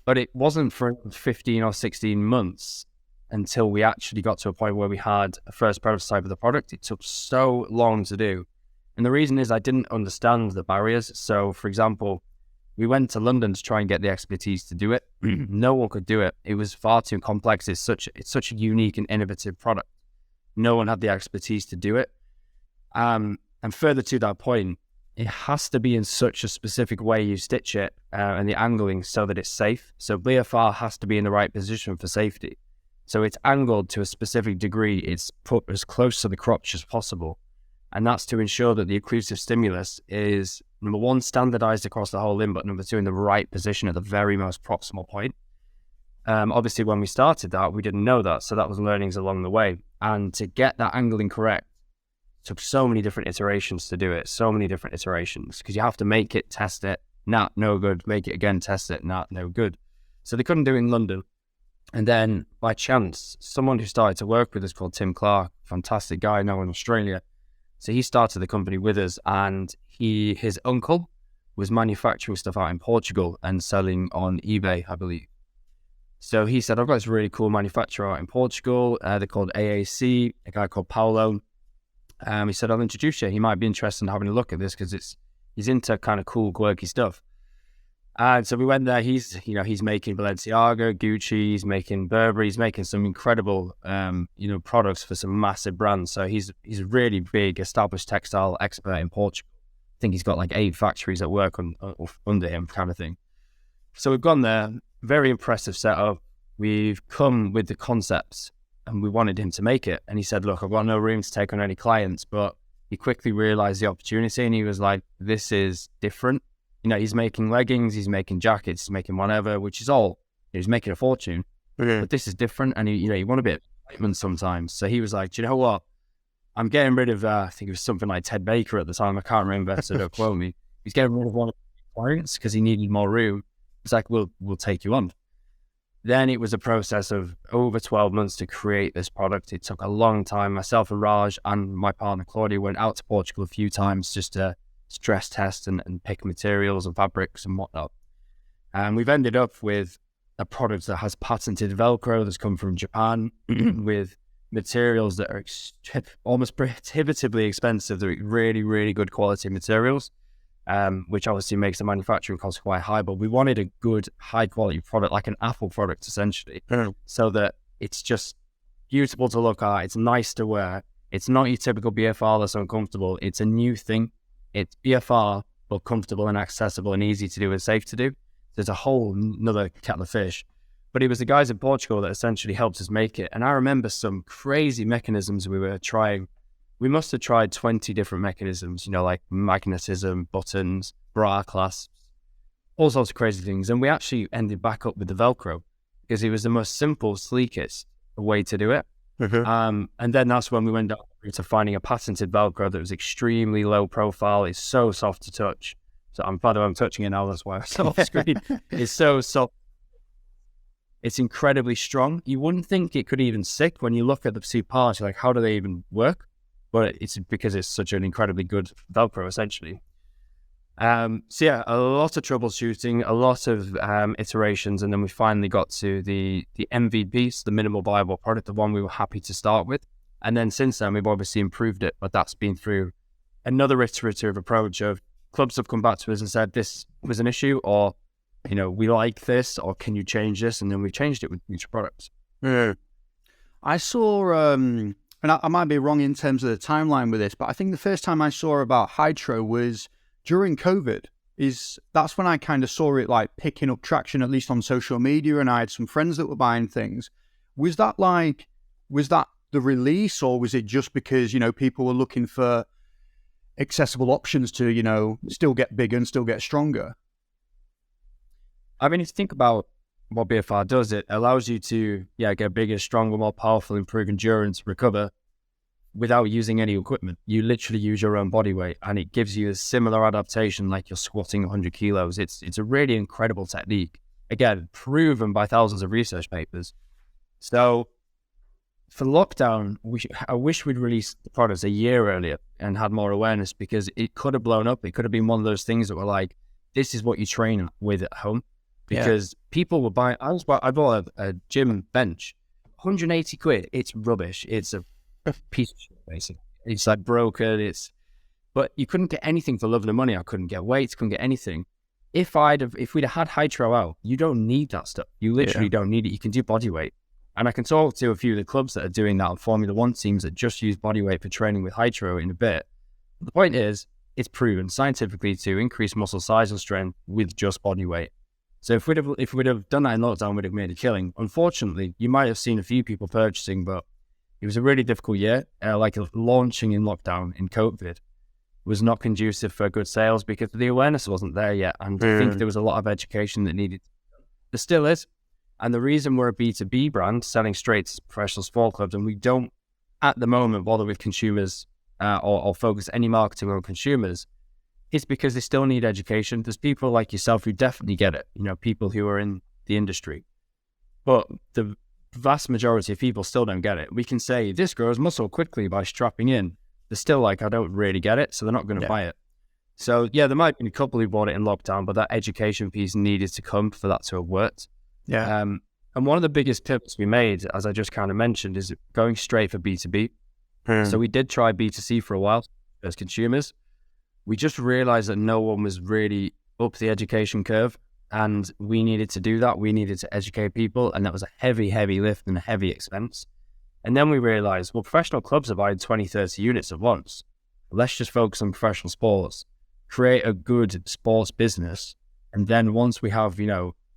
Speaker 2: But it wasn't for 15 or 16 months until we actually got to a point where we had a first prototype of the product. It took so long to do. And the reason is I didn't understand the barriers. So, for example, we went to London to try and get the expertise to do it. No one could do it. It was far too complex. It's such a unique and innovative product. No one had the expertise to do it. And further to that point, it has to be in such a specific way you stitch it and the angling so that it's safe. So BFR has to be in the right position for safety. So it's angled to a specific degree. It's put as close to the crotch as possible. And that's to ensure that the occlusive stimulus is, number one, standardized across the whole limb, but number two, in the right position at the very most proximal point. Obviously, when we started that, we didn't know that. So that was learnings along the way. And to get that angling correct, took so many different iterations to do it, because you have to make it, test it, not no good, make it again, test it, not no good. So they couldn't do it in London. And then by chance, someone who started to work with us called Tim Clark, fantastic guy now in Australia. So he started the company with us, and his uncle was manufacturing stuff out in Portugal and selling on eBay, I believe. So he said, I've got this really cool manufacturer out in Portugal. They're called AAC, a guy called Paulo. He said, I'll introduce you. He might be interested in having a look at this because he's into kind of cool, quirky stuff. And so we went there. He's making Balenciaga, Gucci, he's making Burberry, he's making some incredible, products for some massive brands. So he's a really big, established textile expert in Portugal. I think he's got like 8 factories that work under him, kind of thing. So we've gone there, very impressive setup. We've come with the concepts, and we wanted him to make it. And he said, look, I've got no room to take on any clients, but he quickly realized the opportunity, and he was like, this is different. He's making leggings, he's making jackets, he's making whatever, which is all, he's making a fortune. Okay. But this is different, and you want a bit of excitement sometimes. So he was like, do you know what? I'm getting rid of, I think it was something like Ted Baker at the time, I can't remember, so don't quote me. He's getting rid of one of the clients because he needed more room. It's like, we'll take you on. Then it was a process of over 12 months to create this product. It took a long time. Myself and Raj and my partner Claudia went out to Portugal a few times just to stress test and pick materials and fabrics and whatnot. And we've ended up with a product that has patented Velcro that's come from Japan with materials that are almost prohibitively expensive. They're really, really good quality materials, which obviously makes the manufacturing cost quite high. But we wanted a good, high quality product, like an Apple product, essentially, so that it's just beautiful to look at. It's nice to wear. It's not your typical BFR that's uncomfortable. It's a new thing. It's BFR, but comfortable and accessible and easy to do and safe to do. There's a whole another kettle of fish. But it was the guys in Portugal that essentially helped us make it. And I remember some crazy mechanisms we were trying. We must have tried 20 different mechanisms, like magnetism, buttons, bra clasps, all sorts of crazy things. And we actually ended back up with the Velcro because it was the most simple, sleekest way to do it. And then that's when we went down to finding a patented Velcro that was extremely low profile. It's so soft to touch. So by the way, I'm touching it now. That's why it's off screen. It's so soft. It's incredibly strong. You wouldn't think it could even stick when you look at the two parts. You're like, how do they even work? But it's because it's such an incredibly good Velcro, essentially. So yeah, a lot of troubleshooting, a lot of iterations, and then we finally got to the MVP, so the minimal viable product, the one we were happy to start with. And then since then, we've obviously improved it, but that's been through another iterative approach of clubs have come back to us and said, this was an issue, or, we like this, or can you change this? And then we changed it with future products.
Speaker 1: Yeah. I saw, and I might be wrong in terms of the timeline with this, but I think the first time I saw about Hytro was during COVID. That's when I kind of saw it like picking up traction, at least on social media, and I had some friends that were buying things. Was that the release, or was it just because, people were looking for accessible options to, still get bigger and still get stronger?
Speaker 2: I mean, if you think about what BFR does, it allows you to, get bigger, stronger, more powerful, improve endurance, recover without using any equipment. You literally use your own body weight, and it gives you a similar adaptation like you're squatting 100 kilos. It's a really incredible technique. Again, proven by thousands of research papers. So for lockdown, I wish we'd released the products a year earlier and had more awareness, because it could have blown up. It could have been one of those things that were like, this is what you train with at home. Because people were buying, I bought a gym bench, 180 quid. It's rubbish. It's a piece of shit, basically. It's like broken. But you couldn't get anything for love of the money. I couldn't get weights, couldn't get anything. If we'd have had Hytro out, you don't need that stuff. You literally don't need it. You can do body weight. And I can talk to a few of the clubs that are doing that, and Formula One teams that just use body weight for training with Hytro in a bit. But the point is, it's proven scientifically to increase muscle size and strength with just body weight. So if we'd have done that in lockdown, we'd have made a killing. Unfortunately, you might have seen a few people purchasing, but it was a really difficult year. Launching in lockdown in COVID was not conducive for good sales because the awareness wasn't there yet. And I think there was a lot of education that needed. There still is. And the reason we're a B2B brand selling straight to professional sport clubs, and we don't at the moment bother with consumers or focus any marketing on consumers, is because they still need education. There's people like yourself who definitely get it, people who are in the industry. But the vast majority of people still don't get it. We can say this grows muscle quickly by strapping in. They're still like, I don't really get it, so they're not going to buy it. So there might be a couple who bought it in lockdown, but that education piece needed to come for that to have worked. Yeah. And one of the biggest pivots we made, as I just kind of mentioned, is going straight for B2B. So we did try B2C for a while as consumers. We just realized that no one was really up the education curve, and we needed to do that. We needed to educate people, and that was a heavy, heavy lift and a heavy expense. And then we realized, well, professional clubs are buying 20, 30 units at once. Let's just focus on professional sports, create a good sports business. And then once we have,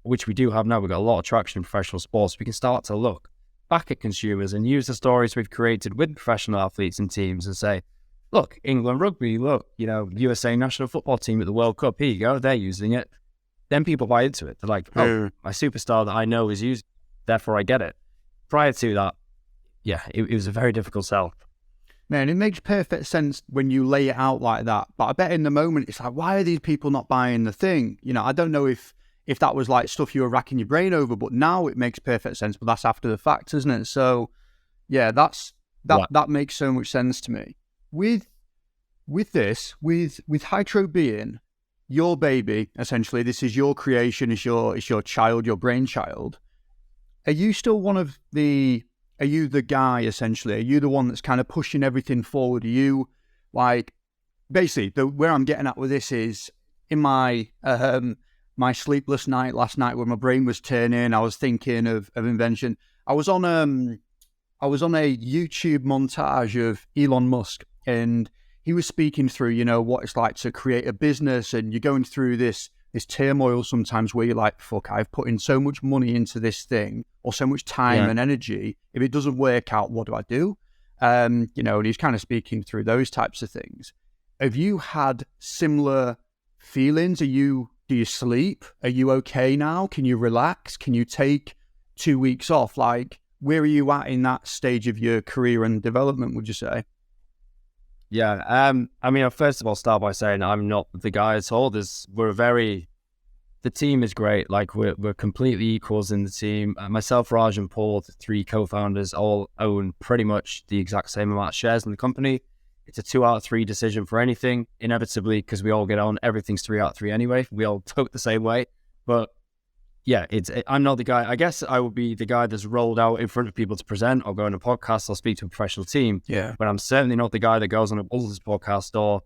Speaker 2: which we do have now, we've got a lot of traction in professional sports, we can start to look back at consumers and use the stories we've created with professional athletes and teams and say, look, England rugby, look, USA national football team at the World Cup, here you go, they're using it. Then people buy into it. They're like, oh, my superstar that I know is using it, therefore I get it. Prior to that, it was a very difficult sell.
Speaker 1: Man, it makes perfect sense when you lay it out like that. But I bet in the moment, it's like, why are these people not buying the thing? I don't know if that was like stuff you were racking your brain over, but now it makes perfect sense. But that's after the fact, isn't it? So, that makes so much sense to me. With Hytro being your baby, essentially, this is your creation, it's your child, your brainchild. Are you still are you the guy, essentially? Are you the one that's kind of pushing everything forward? Are you, basically, where I'm getting at with this is, in my my sleepless night last night when my brain was turning, I was thinking of invention. I was on a YouTube montage of Elon Musk, and he was speaking through, what it's like to create a business, and you're going through this turmoil sometimes where you're like, fuck, I've put in so much money into this thing or so much time and energy. If it doesn't work out, what do I do? And he's kind of speaking through those types of things. Have you had similar feelings? Do you sleep? Are you okay now? Can you relax? Can you take 2 weeks off? Where are you at in that stage of your career and development, would you say?
Speaker 2: Yeah, I'll first of all start by saying I'm not the guy at all. The team is great. We're completely equals in the team. Myself, Raj, and Paul, the three co-founders, all own pretty much the exact same amount of shares in the company. It's a 2 out of 3 decision for anything, inevitably, because we all get on. Everything's 3 out of 3 anyway. We all vote the same way. But yeah, I'm not the guy. I guess I would be the guy that's rolled out in front of people to present or go on a podcast or speak to a professional team.
Speaker 1: Yeah.
Speaker 2: But I'm certainly not the guy that goes on a business podcast or,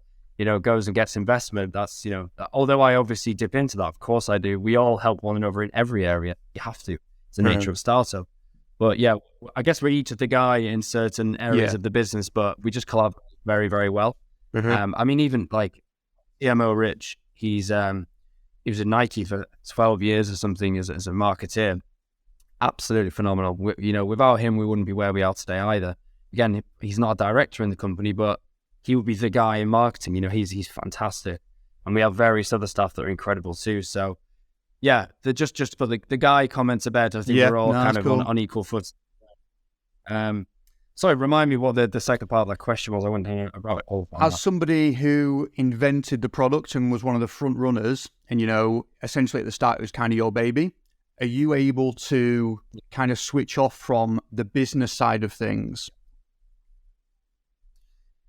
Speaker 2: goes and gets investment. That's, although I obviously dip into that, of course I do. We all help one another in every area. You have to. It's the nature of a startup. But yeah, I guess we're each of the guy in certain areas of the business, but we just collaborate very, very well. I mean, even like CMO Rich, he was at Nike for 12 years or something as a marketeer. Absolutely phenomenal. Without him, we wouldn't be where we are today either. Again, he's not a director in the company, but he would be the guy in marketing. He's fantastic. And we have various other staff that are incredible too. So yeah, just put the guy comment to bed. I think we're all kind of cool. on equal foot. Sorry, remind me what the second part of that question was. I went about it all.
Speaker 1: As somebody who invented the product and was one of the front runners, and essentially at the start it was kind of your baby, are you able to kind of switch off from the business side of things?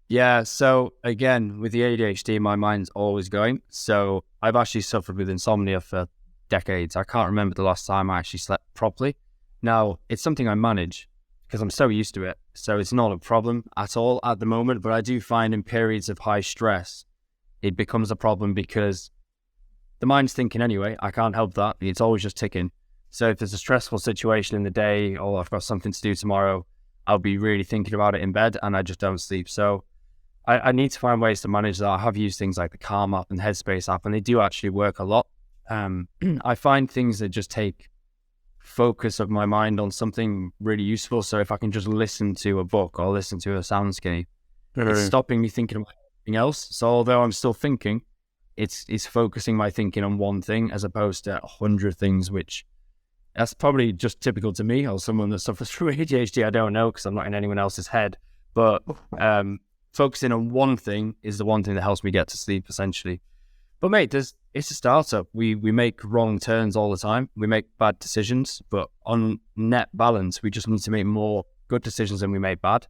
Speaker 2: Yeah, so again, with the ADHD, my mind's always going. So I've actually suffered with insomnia for decades. I can't remember the last time I actually slept properly. Now, it's something I manage because I'm so used to it. So it's not a problem at all at the moment, but I do find in periods of high stress, it becomes a problem because the mind's thinking anyway. I can't help that. It's always just ticking. So if there's a stressful situation in the day or I've got something to do tomorrow, I'll be really thinking about it in bed and I just don't sleep. So I need to find ways to manage that. I have used things like the Calm app and Headspace app, and they do actually work a lot. I find things that just take focus of my mind on something really useful. So if I can just listen to a book or listen to a soundscape, it's stopping me thinking about anything else. So although I'm still thinking, it's focusing my thinking on one thing as opposed to 100 things, which that's probably just typical to me or someone that suffers from ADHD. I don't know because I'm not in anyone else's head. But focusing on one thing is the one thing that helps me get to sleep, essentially. But mate, it's a startup. We make wrong turns all the time. We make bad decisions, but on net balance, we just need to make more good decisions than we make bad.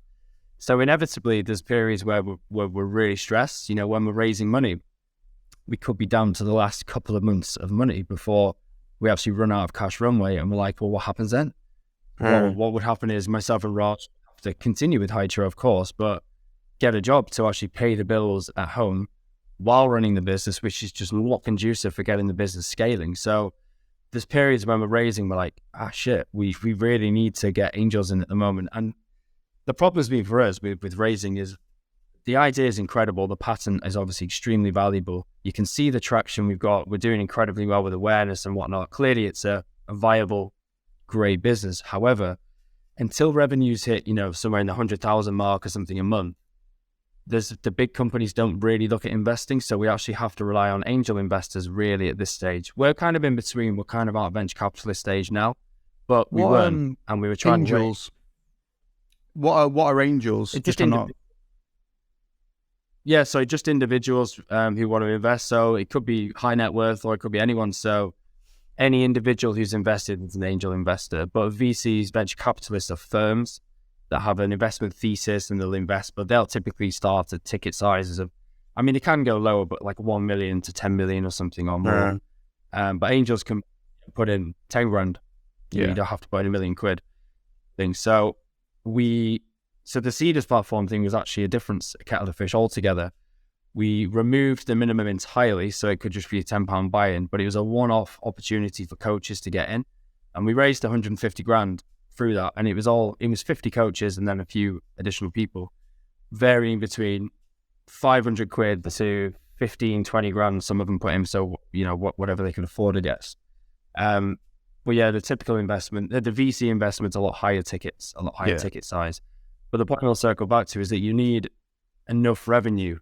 Speaker 2: So inevitably, there's periods where we're really stressed. When we're raising money, we could be down to the last couple of months of money before we actually run out of cash runway, and we're like, well, what happens then? Well, what would happen is myself and Raj have to continue with Hytro, of course, but get a job to actually pay the bills at home while running the business, which is just more conducive for getting the business scaling. So there's periods when we're raising, we're like, shit, we really need to get angels in at the moment. And the problem has been for us with raising is the idea is incredible. The patent is obviously extremely valuable. You can see the traction we've got. We're doing incredibly well with awareness and whatnot. Clearly, it's a viable, great business. However, until revenues hit, somewhere in the 100,000 mark or something a month, the big companies don't really look at investing, so we actually have to rely on angel investors really at this stage. We're kind of in between. We're kind of at venture capitalist stage now, but we weren't, and we were trying
Speaker 1: angels. What are angels?
Speaker 2: So just individuals who want to invest. So it could be high net worth or it could be anyone. So any individual who's invested is an angel investor. But VCs, venture capitalists, are firms that have an investment thesis and they'll invest, but they'll typically start at ticket sizes of, it can go lower, but like 1 million to 10 million or something or more. But angels can put in 10 grand. You don't have to put in £1 million thing. So the Seeders platform thing was actually a different kettle of fish altogether. We removed the minimum entirely, so it could just be a £10 buy-in, but it was a one-off opportunity for coaches to get in. And we raised 150 grand through that, and it was 50 coaches and then a few additional people, varying between 500 quid to 15, 20 grand. Some of them put in, so whatever they can afford, I guess. But yeah, the typical investment, the VC investment's a lot higher ticket size. But the point I'll circle back to is that you need enough revenue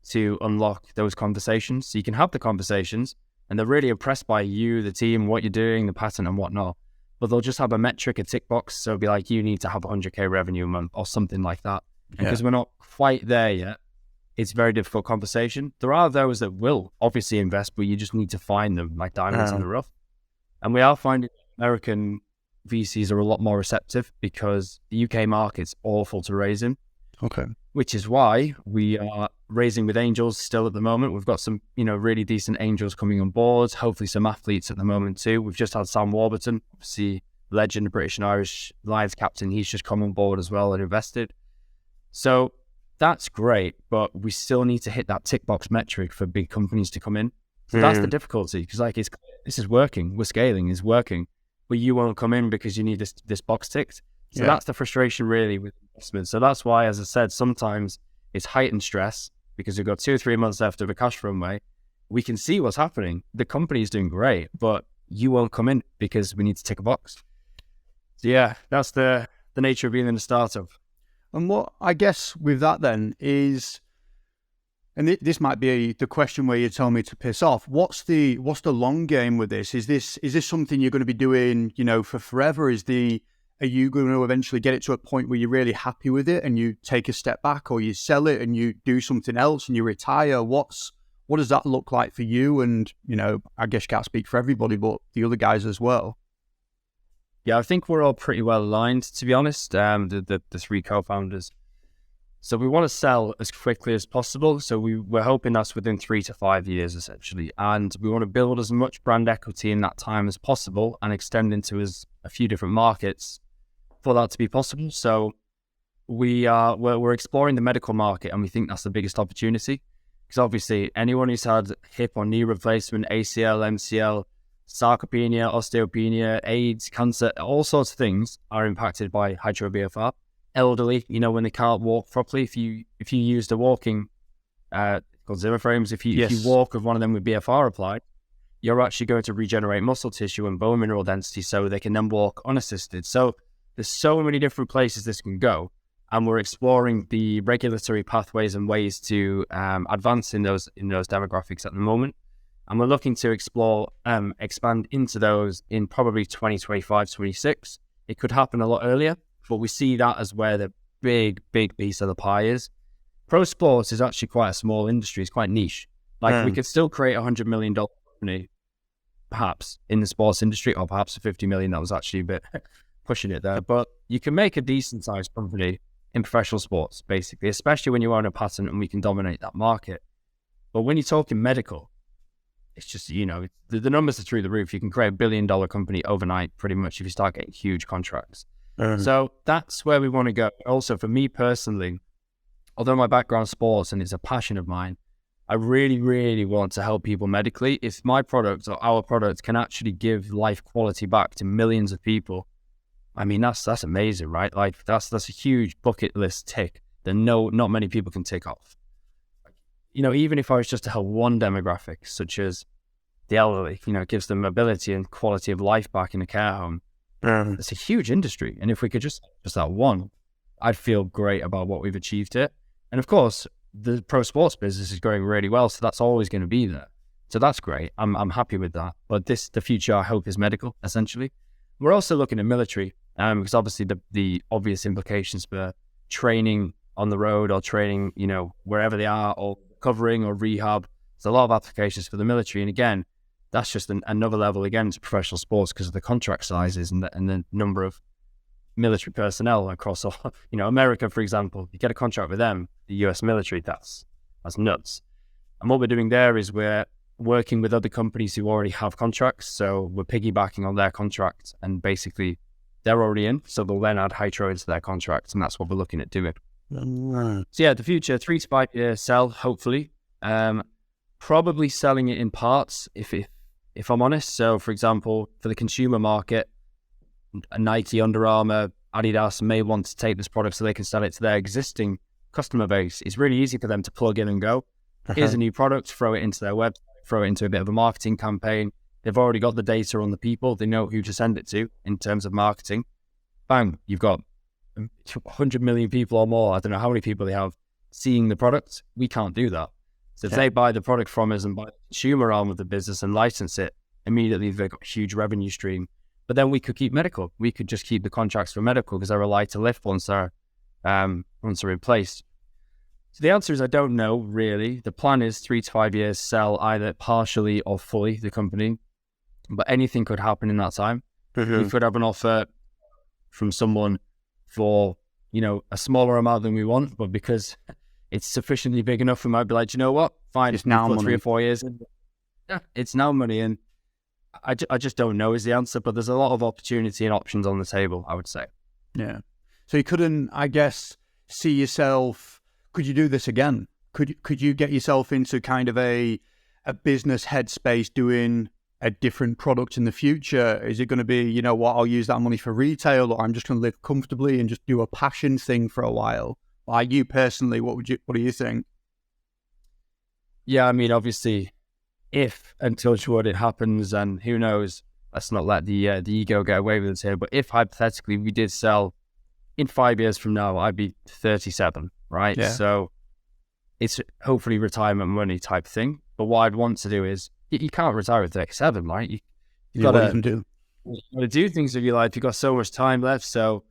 Speaker 2: to unlock those conversations. So you can have the conversations and they're really impressed by you, the team, what you're doing, the pattern and whatnot. But they'll just have a metric, a tick box. So it'll be like, you need to have 100K revenue a month or something like that. Because we're not quite there yet, it's a very difficult conversation. There are those that will obviously invest, but you just need to find them like diamonds in the rough. And we are finding American VCs are a lot more receptive because the UK market's awful to raise in.
Speaker 1: Okay.
Speaker 2: which is why we are raising with angels still at the moment. We've got some, really decent angels coming on board, hopefully some athletes at the moment too. We've just had Sam Warburton, obviously legend, British and Irish Lions captain. He's just come on board as well and invested. So that's great, but we still need to hit that tick box metric for big companies to come in. So that's the difficulty, because this is working. We're scaling, is working, but you won't come in because you need this box ticked. So that's the frustration really with investment. So that's why, as I said, sometimes it's heightened stress because we've got 2 or 3 months left of a cash runway. We can see what's happening. The company is doing great, but you won't come in because we need to tick a box. So yeah, that's the nature of being in a startup.
Speaker 1: And what I guess with that then is, and this might be the question where you tell me to piss off. What's the long game with this? Is this something you're going to be doing, for forever? Are you going to eventually get it to a point where you're really happy with it and you take a step back, or you sell it and you do something else and you retire? What does that look like for you? And, I guess you can't speak for everybody, but the other guys as well.
Speaker 2: Yeah, I think we're all pretty well aligned, to be honest, the 3 co-founders. So we want to sell as quickly as possible. So we're hoping that's within 3 to 5 years, essentially. And we want to build as much brand equity in that time as possible and extend into a few different markets for that to be possible. So we're exploring the medical market, and we think that's the biggest opportunity, because obviously anyone who's had hip or knee replacement, ACL, MCL, sarcopenia, osteopenia, AIDS, cancer, all sorts of things are impacted by Hytro BFR. Elderly, when they can't walk properly, if you use the walking called Zimmer frames, if you walk with one of them with BFR applied, you're actually going to regenerate muscle tissue and bone mineral density so they can then walk unassisted. So there's so many different places this can go, and we're exploring the regulatory pathways and ways to advance in those demographics at the moment. And we're looking to expand into those in probably 2025, 26. It could happen a lot earlier, but we see that as where the big piece of the pie is. Pro sports is actually quite a small industry. It's quite niche. We could still create $100 million company, perhaps, in the sports industry, or perhaps a 50 million. That was actually a bit pushing it there. But you can make a decent-sized company in professional sports, basically, especially when you own a patent and we can dominate that market. But when you're talking medical, it's just, the numbers are through the roof. You can create $1 billion company overnight, pretty much, if you start getting huge contracts. So that's where we want to go. Also, for me personally, although my background is sports and it's a passion of mine, I really, really want to help people medically. If my product or our product can actually give life quality back to millions of people, I mean, that's amazing, right? That's a huge bucket list tick that not many people can tick off. Even if I was just to help one demographic, such as the elderly, it gives them mobility and quality of life back in a care home. It's a huge industry. And if we could just that one, I'd feel great about what we've achieved here. And of course, the pro sports business is going really well, so that's always going to be there. So that's great. I'm happy with that. But the future, I hope, is medical, essentially. We're also looking at military, because obviously the obvious implications for training on the road or training, wherever they are, or covering or rehab. There's a lot of applications for the military. And again, that's just another level again to professional sports because of the contract sizes and the number of military personnel across all, America, for example. You get a contract with them, the US military, that's nuts. And what we're doing there is we're working with other companies who already have contracts. So we're piggybacking on their contract, and basically they're already in. So they'll then add Hytro into their contracts, and that's what we're looking at doing. So yeah, the future, 3 to 5 year sell, hopefully. Probably selling it in parts, if I'm honest. So for example, for the consumer market, Nike, Under Armour, Adidas may want to take this product so they can sell it to their existing customer base. It's really easy for them to plug in and go. Here's a new product, throw it into their website, throw it into a bit of a marketing campaign. They've already got the data on the people. They know who to send it to in terms of marketing. Bang, you've got 100 million people or more. I don't know how many people they have seeing the product. We can't do that. So if they buy the product from us and buy the consumer arm of the business and license it, immediately they've got a huge revenue stream. But then we could keep medical. We could just keep the contracts for medical because they're a light to lift once they're in place. So the answer is I don't know, really. The plan is 3 to 5 years, sell either partially or fully the company. But anything could happen in that time. We could have an offer from someone for, a smaller amount than we want, but because it's sufficiently big enough, we might be like, you know what, fine,
Speaker 1: it's now money.
Speaker 2: 3 or 4 years. Yeah, it's now money. And I just don't know is the answer, but there's a lot of opportunity and options on the table, I would say.
Speaker 1: Yeah. So you couldn't, I guess, see yourself, could you do this again? Could you get yourself into kind of a business headspace doing a different product in the future? Is it going to be, you know what, I'll use that money for retail, or I'm just going to live comfortably and just do a passion thing for a while? Like you personally, what do you think?
Speaker 2: Yeah, I mean, obviously, if and touch wood it happens, and who knows, let's not let the ego get away with us here, but if hypothetically we did sell in 5 years from now, I'd be 37, right?
Speaker 1: Yeah.
Speaker 2: So it's hopefully retirement money type thing. But what I'd want to do is, you can't retire at 37, right? You've got to do things with your life. You've got so much time left. So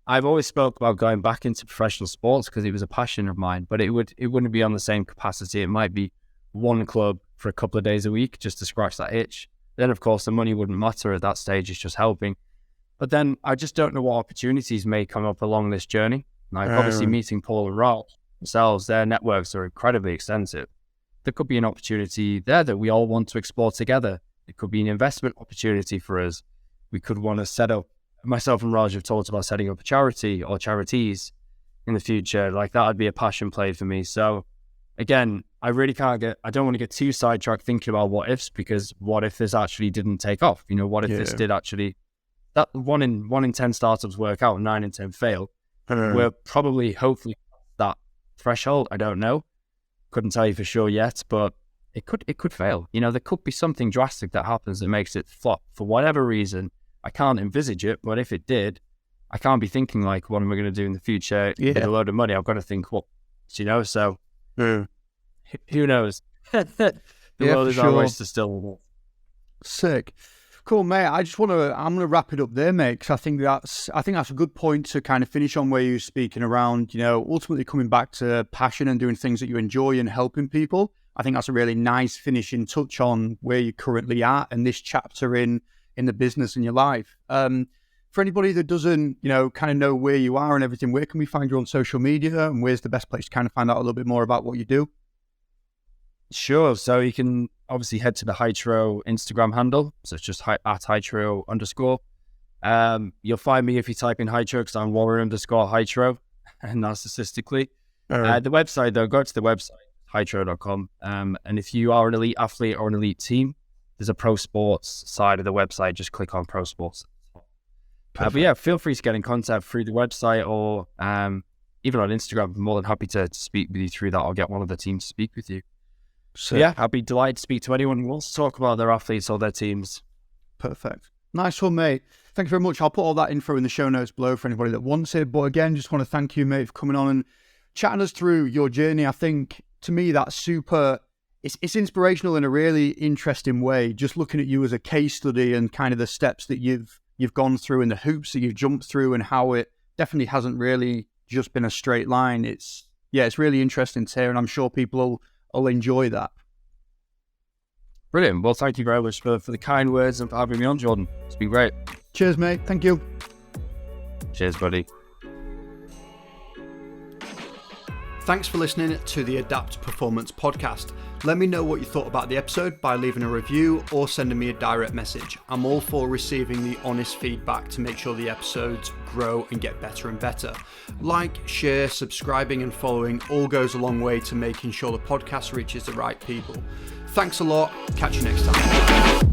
Speaker 2: I've always spoke about going back into professional sports because it was a passion of mine, but it wouldn't be on the same capacity. It might be one club for a couple of days a week just to scratch that itch. Then, of course, the money wouldn't matter at that stage. It's just helping. But then I just don't know what opportunities may come up along this journey. Like obviously meeting Paul and Ralph themselves, their networks are incredibly extensive. There could be an opportunity there that we all want to explore together. It could be an investment opportunity for us. We could want to set up, myself and Raj have talked about setting up a charity or charities in the future. Like that would be a passion play for me. So again, I don't want to get too sidetracked thinking about what ifs, because what if this actually didn't take off? What if this did actually, that 1 in 10 startups work out, 9 in 10 fail. We're probably, hopefully, that threshold. I don't know. Couldn't tell you for sure yet, but it could fail. There could be something drastic that happens that makes it flop for whatever reason. I can't envisage it, but if it did, I can't be thinking like, what am I going to do in the future with a load of money? I've got to think, so who knows? The world is our oyster still.
Speaker 1: Sick. Cool, mate. I'm going to wrap it up there, mate, because I think that's a good point to kind of finish on, where you're speaking around, ultimately coming back to passion and doing things that you enjoy and helping people. I think that's a really nice finishing touch on where you're currently at and this chapter in the business in your life. For anybody that doesn't, kind of know where you are and everything, where can we find you on social media, and where's the best place to kind of find out a little bit more about what you do?
Speaker 2: Sure. So you can obviously head to the Hytro Instagram handle. So it's just at Hytro _. You'll find me if you type in Hytro, because I'm Warren _Hytro, narcissistically. The website, though, go to the website, hytro.com. And if you are an elite athlete or an elite team, there's a pro sports side of the website. Just click on pro sports. But yeah, feel free to get in contact through the website or even on Instagram. I'm more than happy to speak with you through that. I'll get one of the teams to speak with you. So yeah, I'd be delighted to speak to anyone who wants to talk about their athletes or their teams.
Speaker 1: Perfect. Nice one, mate. Thank you very much. I'll put all that info in the show notes below for anybody that wants it. But again, just want to thank you, mate, for coming on and chatting us through your journey. I think, to me, that's super... It's inspirational in a really interesting way, just looking at you as a case study and kind of the steps that you've gone through and the hoops that you've jumped through, and how it definitely hasn't really just been a straight line. It's really interesting to hear, and I'm sure people will enjoy that.
Speaker 2: Brilliant. Well, thank you very much for the kind words and for having me on, Jordan. It's been great.
Speaker 1: Cheers, mate. Thank you.
Speaker 2: Cheers, buddy.
Speaker 1: Thanks for listening to the Adapt Performance podcast. Let me know what you thought about the episode by leaving a review or sending me a direct message. I'm all for receiving the honest feedback to make sure the episodes grow and get better and better. Like, share, subscribing and following all goes a long way to making sure the podcast reaches the right people. Thanks a lot. Catch you next time.